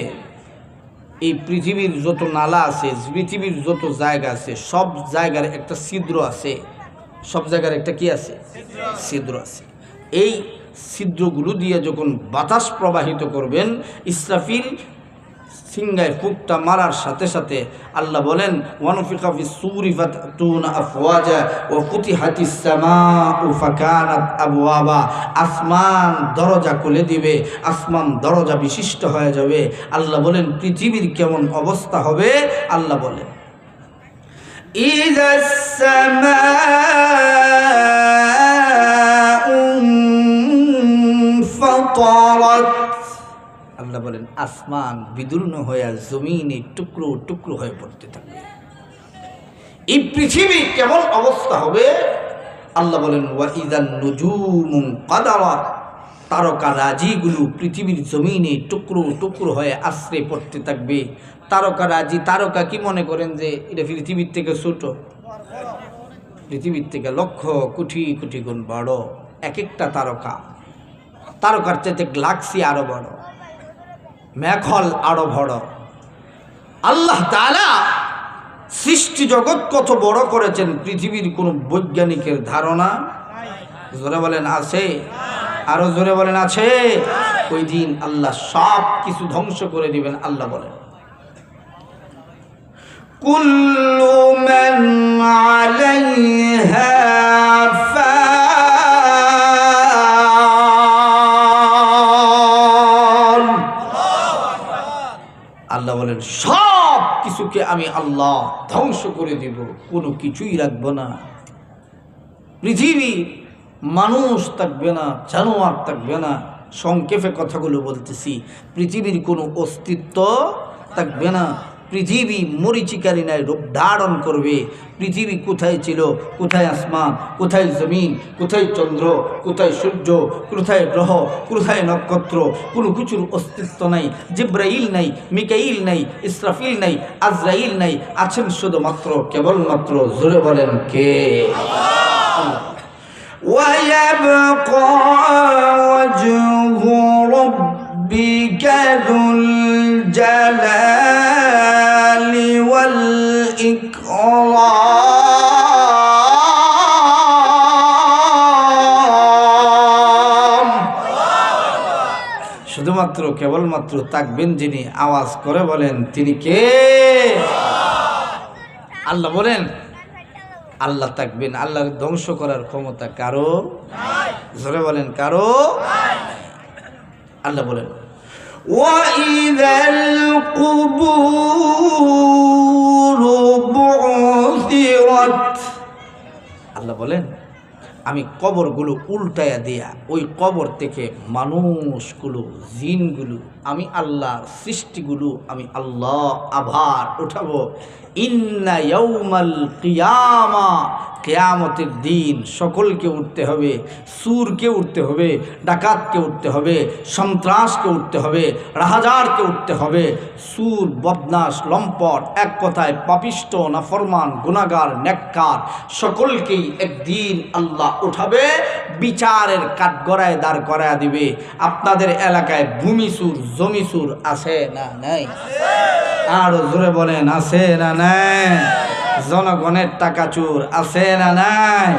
এই পৃথিবীর যত নালা আছে, পৃথিবীর যত জায়গা আছে, সব জায়গার একটা ছিদ্র আছে। সব জায়গার একটা কি আছে? ছিদ্র আছে। এই ছিদ্রগুলো দিয়ে যখন বাতাস প্রবাহিত করবেন, ইসরাফিল সিংহায় ফুকটা মারার সাথে সাথে আল্লাহ বলেন ওয়ানুফিখা ফিস-সূরি ফাতাতুনা আফওয়াজা ওয়া ফুতিহাতিস সামাউ ফাকানাত আবওয়াবা। আসমান দরজা খুলে দিবে, আসমান দরজা বিশিষ্ট হয়ে যাবে। আল্লাহ বলেন পৃথিবীর কেমন অবস্থা হবে আল্লাহ বলেন ইযাস সামাউ ফাতারাত। আল্লাহ বলেন আসমান বিদীর্ণ হয়ে জমিনে টুকরো টুকরো হয়ে পড়তে থাকবে। এই পৃথিবী কেমন অবস্থা হবে আল্লাহ বলেন ওয়া ইযান নুজুমু কাদারাত। তারকা রাজিগুলো পৃথিবীর জমিনে টুকরো টুকরো হয়ে আশ্রে পড়তে থাকবে। তারকা রাজি, তারকা কি মনে করেন যে এটা পৃথিবীর থেকে ছোট? পৃথিবীর থেকে লক্ষ কোটি কোটি গুণ বড় এক একটা তারকা। তারকার চাইতে গ্যালাক্সি আরো বড়, মেঘল আরো বড়। আল্লাহ তাআলা সৃষ্টি জগৎ কত বড় করেছেন পৃথিবীর কোনো বৈজ্ঞানিকের ধারণা? জোরে বলেন আছে? আরো জোরে বলেন আছে? ওই দিন আল্লাহ সব কিছু ধ্বংস করে দিবেন। আল্লাহ বলেন কুল্লু মান আলাইহা ফান। আল্লাহ বলেন সব কিছুকে আমি আল্লাহ ধ্বংস করে দিব, কোনো কিছুই রাখবো না। পৃথিবী মানুষ থাকবে না, জানোয়ার থাকবে না। সংক্ষেপে কথাগুলো বলতেছি, পৃথিবীর কোনো অস্তিত্ব থাকবে না। পৃথিবী মরিচিকারী নাই রূপ ধারণ করবে। পৃথিবী কোথায় ছিল, কোথায় আসমান, কোথায় জমিন, কোথায় চন্দ্র, কোথায় সূর্য, কোথায় গ্রহ, কোথায় নক্ষত্র, কোনো কিছুর অস্তিত্ব নাই। জিব্রাইল নাই, মিকাইল নাই, ইসরাফিল নাই, আজরাইল নাই, আছেন শুধুমাত্র কেবলমাত্র জোরে বলেন কে? ويبقى وجه ربك ذو الجلال والإكرام। শুধুমাত্র কেবলমাত্র থাকবেন যিনি, আওয়াজ করে বলেন তিনি কে? আল্লাহ বলেন আল্লাহ থাকবেন। আল্লাহর ধ্বংস করার ক্ষমতা কারো নাই। জোরে বলেন কারো নাই। আল্লাহ বলেন ওয়াইযাল কুবুরু বু'থিরাত। আল্লাহ বলেন আমি কবরগুলো উল্টায়া দিয়া ওই কবর থেকে মানুষগুলো, জিনগুলো, আমি আল্লাহর সৃষ্টিগুলো আমি আল্লাহ আবার উঠাবো। ইন্না ইয়াউমাল কিয়ামা, কিয়ামতের দিন সকলকে উঠতে হবে। সুরকে উঠতে হবে, ডাকাতকে উঠতে হবে, সন্ত্রাসকে উঠতে হবে, রাহাজারকে উঠতে হবে। সুর, বদনাস, লম্পট, এক কথায় পাপিষ্ট, নাফরমান, গুনাহগার, নেককার সকলকেই একদিন আল্লাহ উঠাবে, বিচারের কাঠগড়ায় দাঁড় করায় দিবে। আপনাদের এলাকায় ভূমি সুর, জমি সুর আছে না নাই? আরো জোরে বলেন আছে না নাই? জনগণের টাকা চোর আছে না নাই?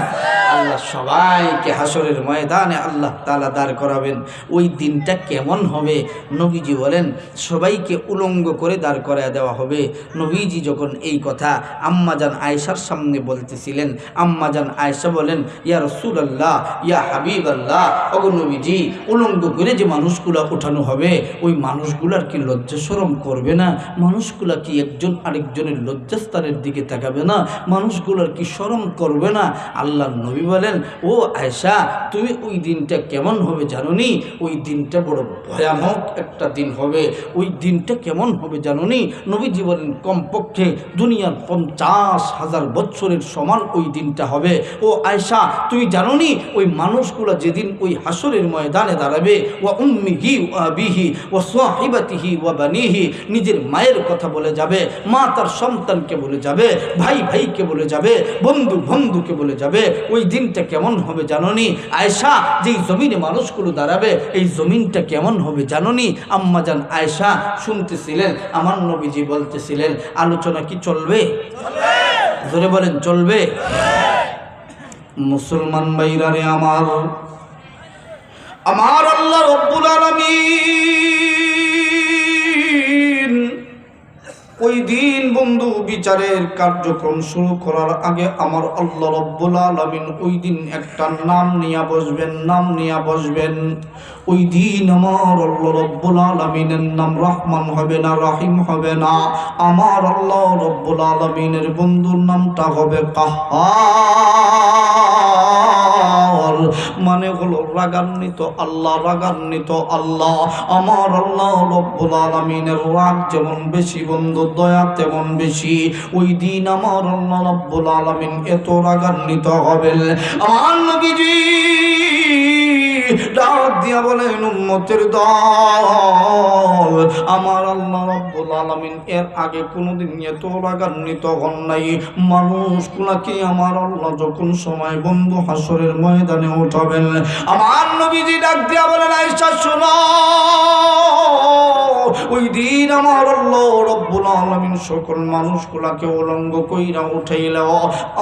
আল্লাহ সবাইকে হাসরের ময়দানে আল্লাহ তাআলা দাঁড় করাবেন। ওই দিনটা কেমন হবে? নবীজি বলেন সবাইকে উলঙ্গ করে দাঁড় করায় দেওয়া হবে। নবীজি যখন এই কথা আম্মাজান আয়েশার সামনে বলতেছিলেন, আম্মাজান আয়েশা বলেন ইয়া রাসূলুল্লাহ, ইয়া হাবিবাল্লাহ, ওগো নবীজি, উলঙ্গ করে যে মানুষগুলা উঠানো হবে ওই মানুষগুলার কি লজ্জা শরম করবে না? মানুষগুলা কি একজন আরেকজনের লজ্জাস্থানের দিকে তাকাবে না? মানুষগুলার কি শরম করবে না? আল্লাহ নবী বলেন ও আয়েশা, তুমি ওই দিনটা কেমন হবে জানোনি? ওই দিনটা বড় ভয়ানক একটা দিন হবে। ওই দিনটা কেমন হবে জানোনি? নবীজি বলেন কমপক্ষে দুনিয়ার 50,000 বছরের সমান ওই দিনটা হবে। ও আয়েশা, তুমি জানোনি ওই মানুষগুলো যেদিন ওই হাসরের ময়দানে দাঁড়াবে, ওয়া উম্মিহি ওয়া আবিহি ওয়া সাহিবাতিহি ওয়া বানিহি, নিজের মায়ের কথা বলে যাবে, মা তার সন্তানকে বলে যাবে, ভাই ভাইকে বলে যাবে, বন্ধু বন্ধুকে বলে যাবে। ওই দিনটা কেমন হবে জানোনি? আয়েশা, যেই জমিনে মানুষগুলো দাঁড়াবে এই জমিনটা কেমন হবে জানোনি? আম্মাজান আয়েশা শুনতেছিলেন, আমার নবীজি বলতেছিলেন আলোচনা কি চলবে? জোরে বলেন চলবে? মুসলমান ভাইরা রে আমার, আমার আল্লাহ রব্বুল আলামিন ওই দিন বন্ধু বিচারের কার্যক্রম শুরু করার আগে আমার আল্লাহ রব্বুল আলামিন ওই দিন একটা নাম নিয়ে বসবেন, নাম নিয়ে বসবেন। ওই দিন আমার আল্লাহ রব্বুল আলামিনের নাম রহমান হবে না, রহিম হবে না। আমার আল্লাহ রব্বুল আলামিনের বন্ধুর নামটা হবে কাহ্হার, মানে হলো রাগান্বিত আল্লাহ, রাগান্বিত আল্লাহ। আমার আল্লাহ রব্বুল আলামিনের রাগ যেমন বেশি বন্ধু, দয়া তেমন বেশি। ওই দিন আমার আল্লাহ রব্বুল আলামিন এত রাগান্বিত হবেন, আমার নবীজি ডাক দিয়া বলেন উম্মতের দল, আমার আল্লাহ রব্বুল আলামিন এর আগে কোনোদিন এত রাগান্বিত হন নাই। মানুষগুলাকে আমার আল্লাহ যখন সময় বন্ধু হাসরের ময়দানে উঠাবেন, আমার নবীজি ডাক দিয়া বলেন আয়েশা শোনো, ওই দিন আমার আল্লাহ রব্বুল আলামিন সকল মানুষগুলাকে উলঙ্গ কইরা উঠাইল।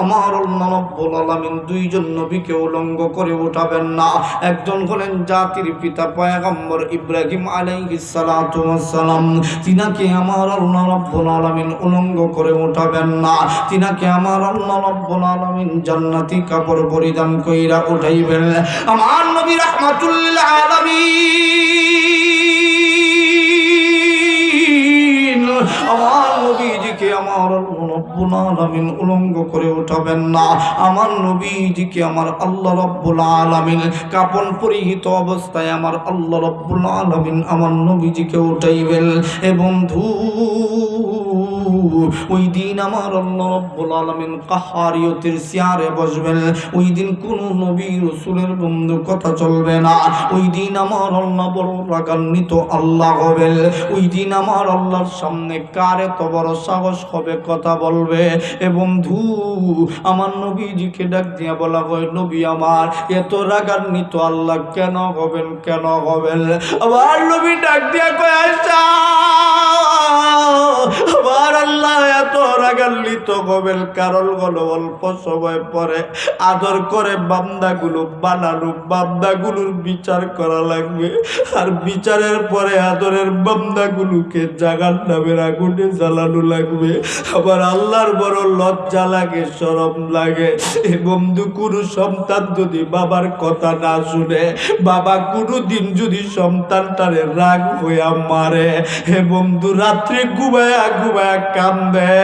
আমার আল্লাহ রব্বুল আলামিন দুইজন নবীকে উলঙ্গ করে উঠাবেন না। একজন হলেন জাতির পিতা পয়গম্বর ইব্রাহিম আলাইহিস সালাতু ওয়াস সালাম, তিনাকে আমার আল্লাহ রব্বুল আলামিন উলঙ্গ করে উঠাবেন না। তিনাকে আমার আল্লাহ রব্বুল আলামিন জান্নাতি কাপড় পরিধান কইরা উঠাইবেন। আমার নবী রাহমাতুল লিল আলামিন, আমার নবীজিকে আমার রব্বুল আলামিন উলঙ্গ করে উঠাবেন না। আমার নবীজিকে আমার আল্লাহ রব্বুল আলামিন কাপড় পরিহিত অবস্থায় আমার আল্লাহ রব্বুল আলামিন আমার নবীজিকে উঠাইবেন। এ বন্ধু, ওই দিন আমার আল্লাহ রব্বুল আলামিন কাহারিয়তের চেয়ারে বসবেন। ওই দিন কোন নবী রাসূলের বন্ধু কথা চলবে না। ওই দিন আমার আল্লাহ বড় রাগান্বিত আল্লাহ হবেন। ওই দিন আমার আল্লাহর সামনে কার এত বড় সাহস হবে কথা বলবে। এ বন্ধু, আমার নবীজিকে ডাক দিয়া বলা হয়, নবী আমার এত রাগান্বিত আল্লাহ কেন হবেন, কেন হবেন? আমার নবী ডাক দিয়া কয়, আচ্ছা আমার আল্লাহ এত রাগান্বিত হবেন কারণ হলো অল্প সময় পরে আদর করে বান্দাগুলো বানানো, বান্দাগুলোর বিচার করা লাগবে। আর বিচারের পরে আদরের বান্দাগুলোকে জাহান্নামের আগুনে জ্বালানো লাগবে। আবার আল্লাহর বড় লজ্জা লাগে, শরম লাগে। এ বন্ধু, কোনো সন্তান যদি বাবার কথা না শুনে, বাবা কোনোদিন যদি সন্তানটারে রাগ হইয়া মারে, হে বন্ধু রাত্রে ঘুমায়া ঘুমায়া কান্দে,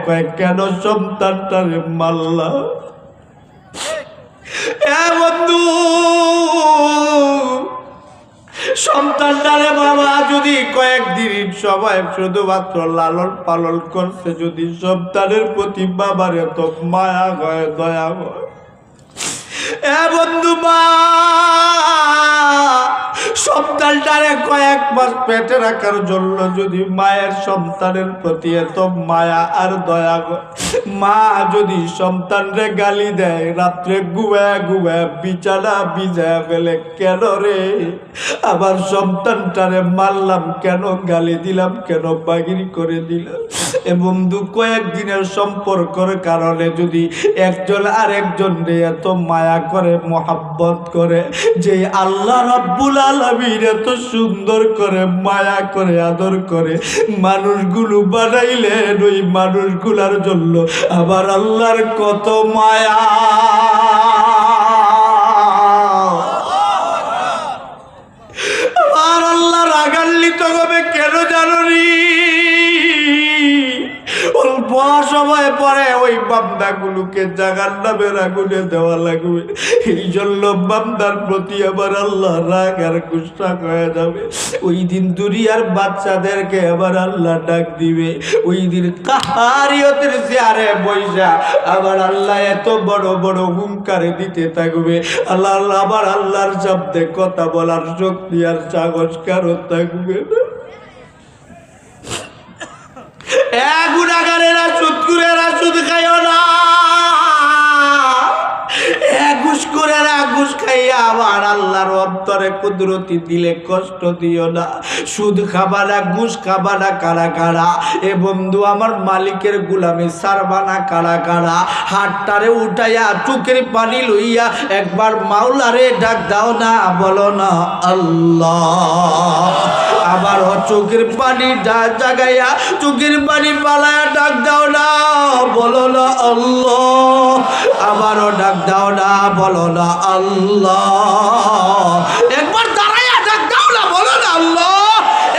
কয় কেন সন্তানটারে মারলা? এ বন্ধু, সন্তানটারে বাবা যদি কয়েকদিন সময় শুধুমাত্র লালন পালন করছে, যদি সন্তানের প্রতি বাবার এত মায়া হয়, দয়া হয়, এ বন্ধু মা সন্তানটারে কয়েক মাস পেটে রাখার জন্য যদি মায়ের সন্তানের প্রতি এত মায়া আর দয়া করে, মা যদি সন্তানরে গালি দেয়, রাত্রে ঘুমায়া ঘুমায়া বিছানা ভিজায়া ফেলে, কেন রে আবার সন্তানটারে মারলাম কেন, গালি দিলাম কেন, বাগিরি করে দিলাম? এ বন্ধু, কয়েকদিনের সম্পর্কের কারণে যদি একজন আর একজনরে এত মায়া করে, মোহাব্বত করে, যে আল্লাহ রাব্বুল আলামিন এত সুন্দর করে মায়া করে আদর করে মানুষগুলো বানাইলেন, ওই মানুষগুলার জন্য আবার আল্লাহর কত মায়া। আর আল্লাহ রাগান্বিত হবে কেন জানি? অল্প সময় পরে ওই বান্দাগুলোকে জাহান্নামের আগুনে দেওয়া লাগবে। এই জন্য বান্দার প্রতি আবার আল্লাহ রাগ আর গুসা হয়ে যাবে। ওই দিন দুনিয়ার বাচ্চাদেরকে আবার আল্লাহ ডাক দিবে। ওই দিন কাহারিয়তের চেয়ারে বইসা আবার আল্লাহ এত বড় বড় হুঙ্কারে দিতে থাকবে। আল্লাহ আবার আল্লাহর শব্দে কথা বলার শক্তি আর সাহস কারো থাকবে না। গুনাহগারেরা, সুদখোরেরা সুদ খাইও না। ঘুষখোরেরা ঘুষ খাইয়া আবার আল্লাহর অন্তরে কুদরতি দিলে কষ্ট দিও না। সুদ খাবা না, ঘুষ খাবা না কারা কারা? এ বন্ধু, আমার মালিকের গুলামি সারবা না কারা কারা? হাতটারে উঠাইয়া চোখের পানি লইয়া একবার মাওলারে ডাক দাও না, বলো না আল্লাহ। আবার চোখের পানি জাগাইয়া চোখের পানি পালায়া ডাক দাও না, বলো না আল্লাহ। আবারও ডাক দাও না, বলো না আল্লাহ। একবার দাঁড়াইয়া ডাক দাও না, বলো না আল্লাহ।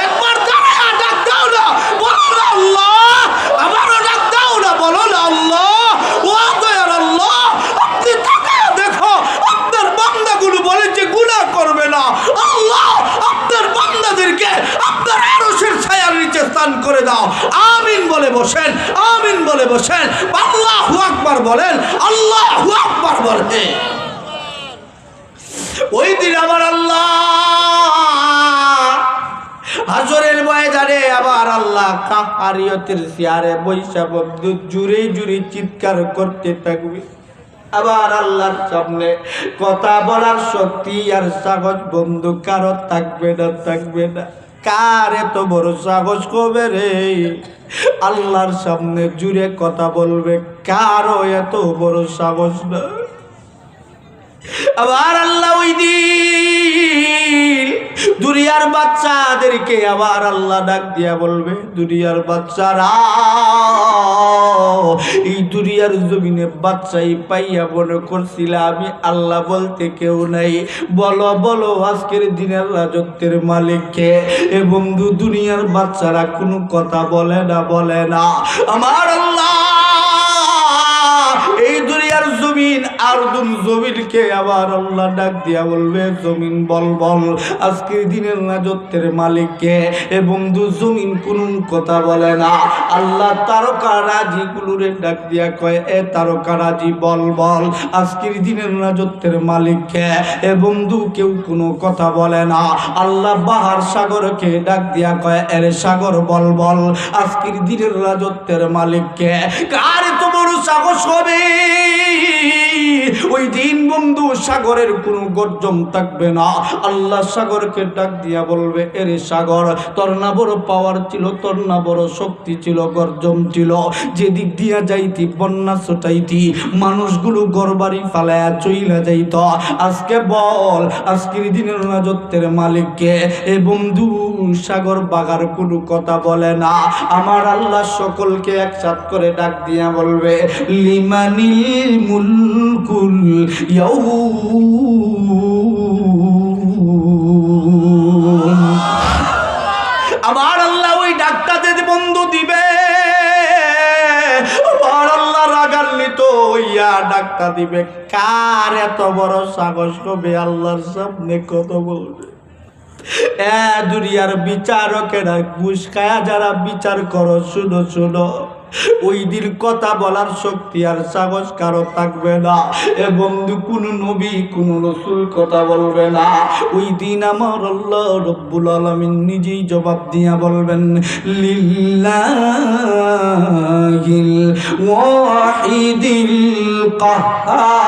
একবার দাঁড়াইয়া ডাক দাও না, বলো না আল্লাহ। আবারও ডাক দাও না, বলো না আল্লাহ। ও দয়ার আল্লাহ, আপনি তাকায়া দেখো আপনার বান্দাগুলো বলে যে গুনাহ করবে না। আল্লাহ আপনার বান্দাদেরকে আপনার আরশের ছায়ার নিচে স্থান করে দাও। আমিন বলে বসেন, আমিন বলে বসেন। আল্লাহু আকবার বলেন, আল্লাহু আকবার বলেন। ওই দিন আমার আল্লাহ হাজরের ময়দানে আবার আল্লাহ কাহারিয়তের চেয়ারে বৈশা বন্ধু জুড়ে জুড়ে চিৎকার করতে থাকবে। আবার আল্লাহর সামনে কথা বলার শক্তি আর সাহস বন্ধু কারো থাকবে না, থাকবে না। কার এত বড় সাহস হবে রে আল্লাহর সামনে জুড়ে কথা বলবে? কারও এত বড় সাহস না। আবার আল্লাহ ওই দিন দুনিয়ার বাচ্চাদেরকে আবার আল্লাহ ডাক দিয়া বলবে, দুনিয়ার বাচ্চারা, এই দুনিয়ার জমিনে বাচ্চাই পাইয়া মনে করছিল আমি আল্লাহ বলতে কেউ নাই। বলো বলো আজকের দিনের রাজত্বের মালিককে। এ বন্ধু, দুনিয়ার বাচ্চারা কোনো কথা বলে না, বলে না। আমার আল্লাহ এই দুনিয়ার জমিন আরদুল জমিনকে আবার আল্লাহ ডাক দিয়া বলবে, জমিন বল বল আজকের দিনের রাজত্বের মালিককে। এ বন্ধু, জমিন কোন কথা বলে না। আল্লাহ তারকা রাজি গুলোরে ডাক দিয়া কয়, এ তারকা রাজি বল বল আজকের দিনের রাজত্বের মালিককে। এ বন্ধু, কেউ কোনো কথা বলে না। আল্লাহ বাহার সাগরকে ডাক দিয়া কয়, এর সাগর বল বল আজকের দিনের রাজত্বের মালিককে। কার তো বড় সাহস হবে ওই দিন বন্ধু, সাগরের কোনো গর্জন থাকবে না। আল্লাহ সাগরকে ডাক দিয়া বলবে, এরে সাগর, তোর না বড় পাওয়ার ছিল, তোর না বড় শক্তি ছিল, গর্জন ছিল, যেদিক দিয়া যাইতি বন্যা ছুটাইতি, মানুষগুলো ঘরবাড়ি ফালায়া চইলা যাইত। আজকে বল আজকের দিনের রাজত্বের মালিককে। এ বন্ধু, সাগর বাগার কোনো কথা বলে না। আমার আল্লাহ সকলকে একসাথ করে ডাক দিয়া বলবে, লিমানিল মুলকুল ইয়াউম। আমার আল্লাহ ওই ডাকটা যদি বন্ধু দিবে, আমার আল্লাহ রাগান্বিত হইয়া ডাকটা দিবে। কার এত বড় সাহস হবে আল্লাহর সামনে কথা বলবে? দুনিয়ার বিচারকেরা ঘুষ খায়া যারা বিচার করো, শুনো শুনো, ওই দিন কথা বলার শক্তি আর সাহস কারো থাকবে না। এ বন্ধু, কোন নবী কোন রাসূল কথা বলবে না। ওই দিন আমার আল্লাহ রব্বুল আলামিন নিজেই জবাব দিয়া বলবেন, লিল্লাহিল ওয়াহিদিল কাহ্হার।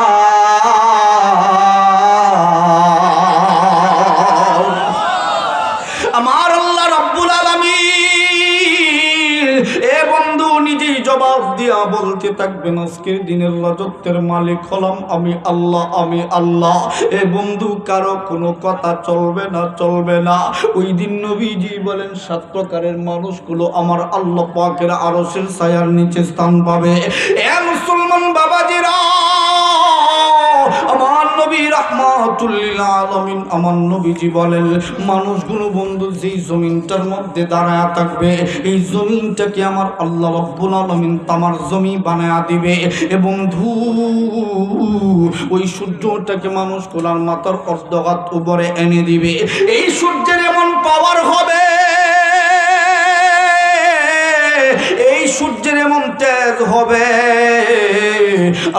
আমার আল্লাহ রব্বুল আলামিন এ বন্ধু নিজেই জবাব দিয়া বলতে থাকবেন, আজকের দিনের রাজত্বের মালিক হলাম আমি আল্লাহ, আমি আল্লাহ। এ বন্ধু, কারো কোনো কথা চলবে না, চলবে না। ওই দিন নবীজি বলেন, 7 প্রকারের মানুষগুলো আমার আল্লাহ পাকের আরশের ছায়ার নিচে স্থান পাবে। এ মুসলমান বাবাজিরা, আমার নবী রাহমাতুল লিল আলামিন, আমার নবীজি বলেন, মানুষগুলো বন্ধু যেই জমিনটার মধ্যে দাঁড়ায় থাকবে, এই জমিনটাকে আমার আল্লাহ রাব্বুল আলামিন তামার জমি বানায়া দিবে। এবং ওই সূর্যটাকে মানুষ কোলার মাথার অর্ধঘাত উপরে এনে দিবে। এই সূর্যের এমন পাওয়ার হবে, এই সূর্যের এমন তেজ হবে,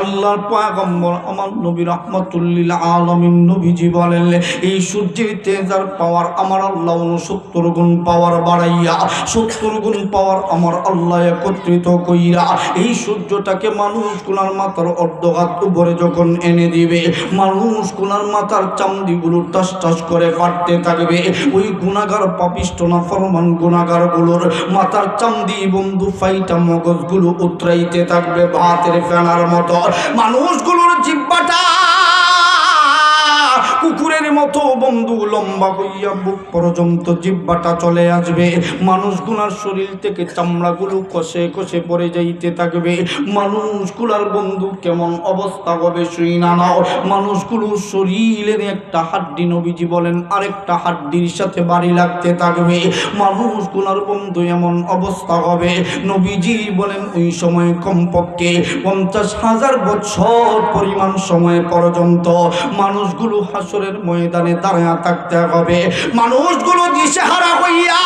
আল্লাহর পয়গম্বর আমার নবী রাহমাতুল লিল আলামিন নবীজি বলেন, এই সূর্যের তেজ আর পাওয়ার আমার আল্লাহ 69 গুণ পাওয়ার বাড়াইয়া, 70 গুণ পাওয়ার আমার আল্লাহ একত্রিত কইরা এই সূর্যটাকে মানুষ কোনার মাথার অর্ধঘাত উপরে যখন এনে দিবে, মানুষ কোনার মাথার চামড়িগুলো টাস টাস করে ফাটতে থাকবে। ওই গুনাহগার পাপিষ্ঠ নাফরমান গুনাহগারগুলোর মাথার চামড়ি বন্ধু ফাইটা মগজগুলো উতরাইতে থাকবে ভাতের ফেনার মতো। মানুষগুলোর জিহ্বাটা কুকুরের মতো বন্ধু লম্বা হইয়া বুক পর্যন্ত জিহ্বাটা চলে আসবে। মানুষগুলার শরীর থেকে চামড়াগুলো কষে কষে পড়ে যাইতে থাকবে। মানুষগুলার বন্ধু কেমন অবস্থা হবে শুই না নাও। মানুষগুলোর শরীরের একটা হাড্ডি নবীজি বলেন আরেকটা হাড্ডির সাথে বাড়ি লাগতে থাকবে। মানুষগুলার বন্ধু এমন অবস্থা হবে, নবীজি বলেন ওই সময় কমপক্ষে 50,000 বছর পরিমাণ সময় পর্যন্ত মানুষগুলো হাসরের ময়দানে দাঁড়ায়া থাকতে হবে। মানুষগুলো দিশেহারা হইয়া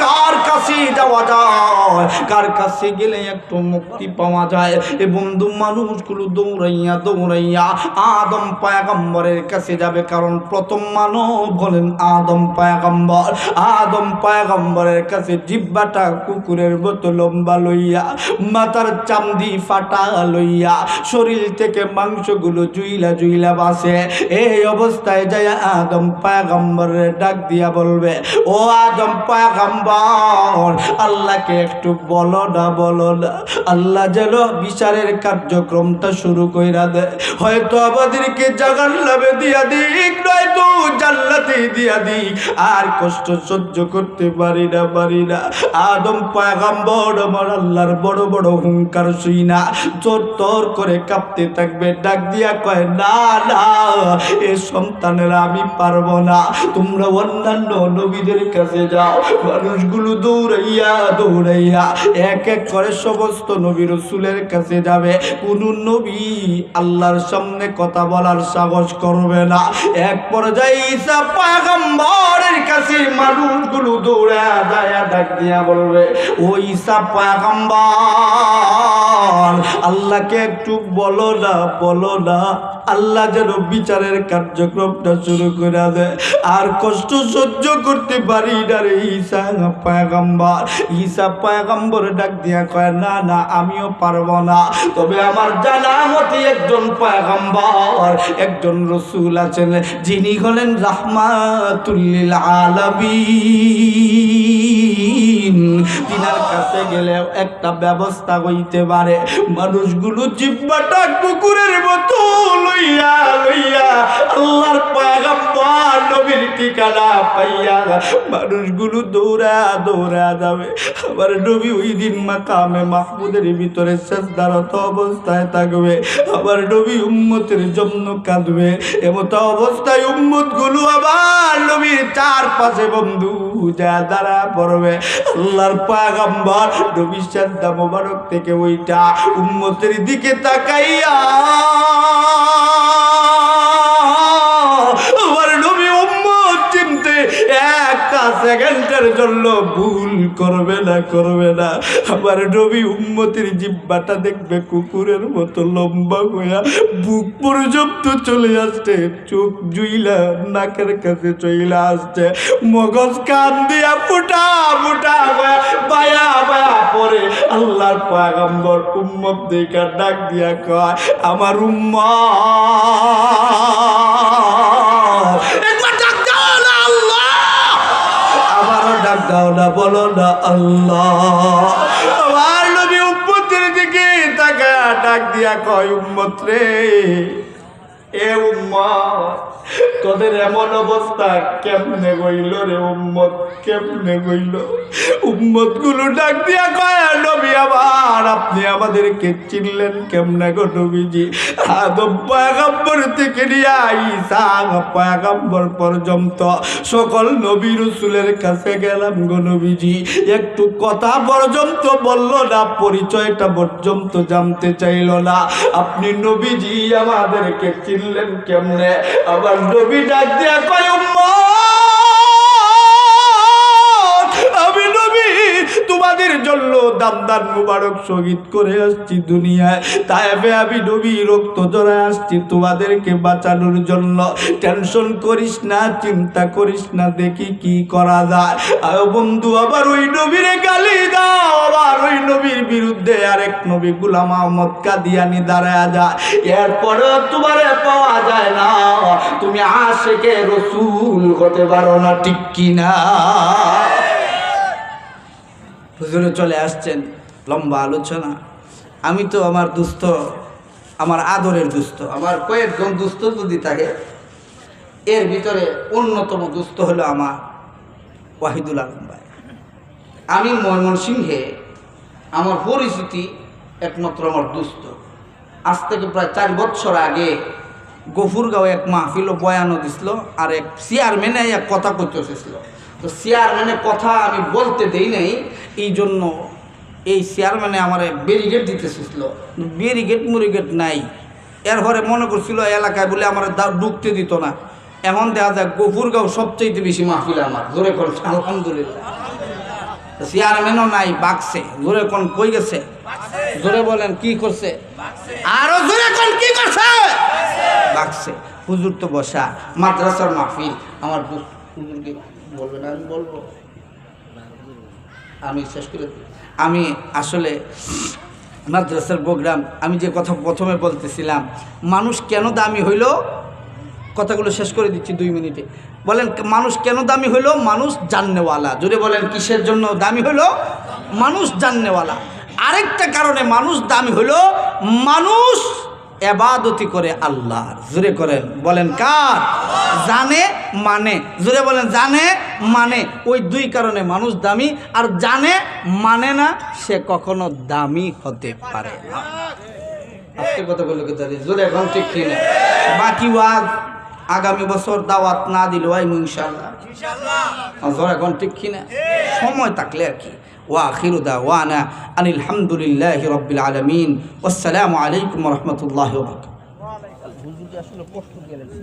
কার কাছে যাওয়া যায়, কার কাছে গেলে একটু মুক্তি পাওয়া যায়। এ বন্ধু মানুষগুলো দৌড়াইয়া দৌড়াইয়া আদম পয়গম্বরের কাছে যাবে, কারণ প্রথম মানব হলেন আদম পয়গম্বর। আদম পয়গম্বরের কাছে জিহ্বাটা কুকুরের মতো লম্বা লইয়া, মাথার চামড়ি ফাটা লইয়া, শরীর থেকে মাংসগুলো জুইলা জুইলা বাসে। এই অবস্থায় যায় আদম পয়গম্বরের ডাক দিয়া বলবে, ও আদম পয়গম্বর, আল্লাহকে একটু বলো না, বলো না, আল্লাহ যেন বিচারের কার্যক্রমটা শুরু কইরা দেয়। হয়তো আমাদেরকে জাহান্নামে দিয়া দিক, নয়তো জান্নাতে দিয়া দিক, আর কষ্ট সহ্য করতে পারি না, পারি না। আদম পয়গম্বর আমার আল্লাহর বড় বড় হুঙ্কার শুই না তোর তোর করে কাঁপতে থাকবে। ডাক দিয়া কয়, না না, এ সন্তানেরা আমি পারবো না, তোমরা অন্যান্য নবীদের কাছে যাও। মানুষগুলো দৌড়াইয়া দৌড়াইয়া এক এক করে সমস্ত নবী রাসূলের কাছে যাবে। কোন নবী আল্লাহর সামনে কথা বলার সাহস করবে না। এক পর্যায়ে ঈসা পয়গম্বরের কাছে মানুষগুলো দৌড়া যায়, ডাক দিয়া বলবে, ও ঈসা পয়গম্বর, আল্লাহকে একটু বলো না, বলো না, আল্লাহ যেন বিচারের কার্যক্রমটা শুরু করে দেয়, আর কষ্ট সহ্য করতে পারি না রে ঈসা পয়গম্বর। ঈসা পয়গম্বর ডাক দিয়া কয়, না না, আমিও পারবো না, তবে আমার জানা মতে একজন পয়গম্বর, একজন রাসূল আছেন, যিনি হলেন রাহমাতুল লিল আলামিন, তিনার কাছে গেলে একটা ব্যবস্থা হইতে পারে। মানুষগুলো জিহ্বাটা কুকুরের মতো লইয়া লইয়া আল্লাহর পয়গম্বর নবীর ঠিকানা পাইয়া মানুষগুলো দৌড়া দৌড়া যাবে। আবার নবী ওই দিন মাকামে মাহমুদের ভিতরে সিজদারত অবস্থায় থাকবে। আবার নবী উম্মতের জন্য কাঁদবে। এমত অবস্থায় উম্মতগুলো আবার নবীর চারপাশে বন্ধু যা দাঁড়া পড়বে। আল্লাহর পয়গম্বর নবী সিজদা মোবারক থেকে ওইটা উম্মতের দিকে তাকাইয়া আমার নবী উম্মত চিনতে একটা সেকেন্ডের জন্য ভুল করবে না, করবে না। আমার নবী উম্মতের জিহ্বাটা দেখবে কুকুরের মতো লম্বা হইয়া বুক পর্যন্ত চলে আসছে, চোখ জুইলা নাকের কাছে চইলা আসছে, মগজ কান দিয়া ফুটা ফুটা বায়া বায়া পরে। আল্লাহর পয়গম্বর উম্মত দেখা ডাক দিয়া কয়, আমার উম্মত, একবার ডাক দাও না আল্লাহ, আবারও ডাক দাও না, বলো না আল্লাহ। আমার নবী উম্মতের দিকে তাকায়া ডাক দিয়া কয়, উম্মত রে, এ উম্মত, তোদের এমন অবস্থা কেমনে গইল রে উম্মত, কেমনে গইল? উম্মত গুলো ডাক দিয়া কয়, নবী আমার, আপনি আমাদেরকে চিনলেন কেমনে গো নবীজি? আদম পয়গম্বর থেকে নিয়ে ঈসা পয়গম্বর পর্যন্ত সকল নবী রাসূলের কাছে গেলাম গো নবীজি, একটু কথা পর্যন্ত বলল না, পরিচয়টা পর্যন্ত জানতে চাইল না। আপনি নবীজি আমাদেরকে চিনলেন কেমনে? আবার নবী ডাক দিয়া কয়, উম্মত, আমি নবী তোমাদের জন্য দান মুবারক শহীদ করে আসছি দুনিয়ায়, তাইবে আমি নবী রক্ত জড়ায় আসছি তোমাদেরকে বাঁচানোর জন্য। টেনশন করিস না, চিন্তা করিস না, দেখি কি করা যায়। আর বন্ধু আবার ওই নবীরে গালি দাও, আবার ওই নবীর বিরুদ্ধে আরেক নবী গোলাম আহমদ কাদিয়ানি দাঁড়ায় যায়। এরপরে তোমারে পাওয়া যায় না, তুমি আশিকে রাসূল হতে পারো না, ঠিক কিনা? হুজুরে চলে আসছেন, লম্বা আলোচনা। আমি তো আমার দুস্থ, আমার আদরের দুস্থ, আমার কয়েকজন দুস্থ যদি থাকে, এর ভিতরে অন্যতম দুস্থ হলো আমার ওয়াহিদুল আলম ভাই। আমি ময়মনসিংহে আমার পরিচিতি একমাত্র আমার দুস্থ। আজ থেকে প্রায় 4 বছর আগে গফুরগাঁও এক মাহফিল বয়ানও দিছিল, আর এক চেয়ারম্যানে এক কথা করতে এসেছিল। তো চেয়ারম্যানের কথা আমি বলতে দেই নাই, এই জন্য এই চেয়ারম্যানে আমার ব্যারিগেড দিতে এসেছিল, ব্যারিগেড মুরিগেড নাই। এরপরে মনে করছিল এলাকায় বলে আমার ঢুকতে দিত না। এখন দেখা যায় গফুরগাঁও সবচেয়ে বেশি মাহফিল আমার, জোরে করে আলহামদুলিল্লাহ। চেয়ারম্যানও নাই, বাকছে। জোরে কোন কই গেছে? জোরে বলেন কি করছে? আরো জোরে কোন কি করছে? বাকছে। হুজুর তো বসা, মাদ্রাসার মাহফিল। আমার হুজুরকে বলবেন, আমি বলবো, আমি শেষ করে দিই। আমি আসলে মাদ্রাসার প্রোগ্রাম, আমি যে কথা প্রথমে বলতেছিলাম, মানুষ কেন দামি হইল, কথাগুলো শেষ করে দিচ্ছি 2 মিনিটে। বলেন মানুষ কেন দামি হইল? মানুষ জাননেওয়ালা। জোরে বলেন কিসের জন্য দামি হইল? মানুষ জাননেওয়ালা। আরেকটা কারণে মানুষ দামি হইল, মানুষ ইবাদতি করে আল্লাহর। জোরে করেন, বলেন কার? জানে মানে। জোরে বলেন জানে মানে। ওই 2 কারণে মানুষ দামি। আর জানে মানে না, সে কখনো দামি হতে পারে না। আজকে কথাগুলো জোরে এখন ঠিক কিনা? বাকি ওয়াজ আগামী বছর দাওয়াত না দিলেও ইনশাআল্লাহ। জোরে এখন ঠিক কিনা? সময় থাকলে আর কি। وآخر دعوانا أن الحمد لله رب العالمين والسلام عليكم ورحمة الله وبركاته.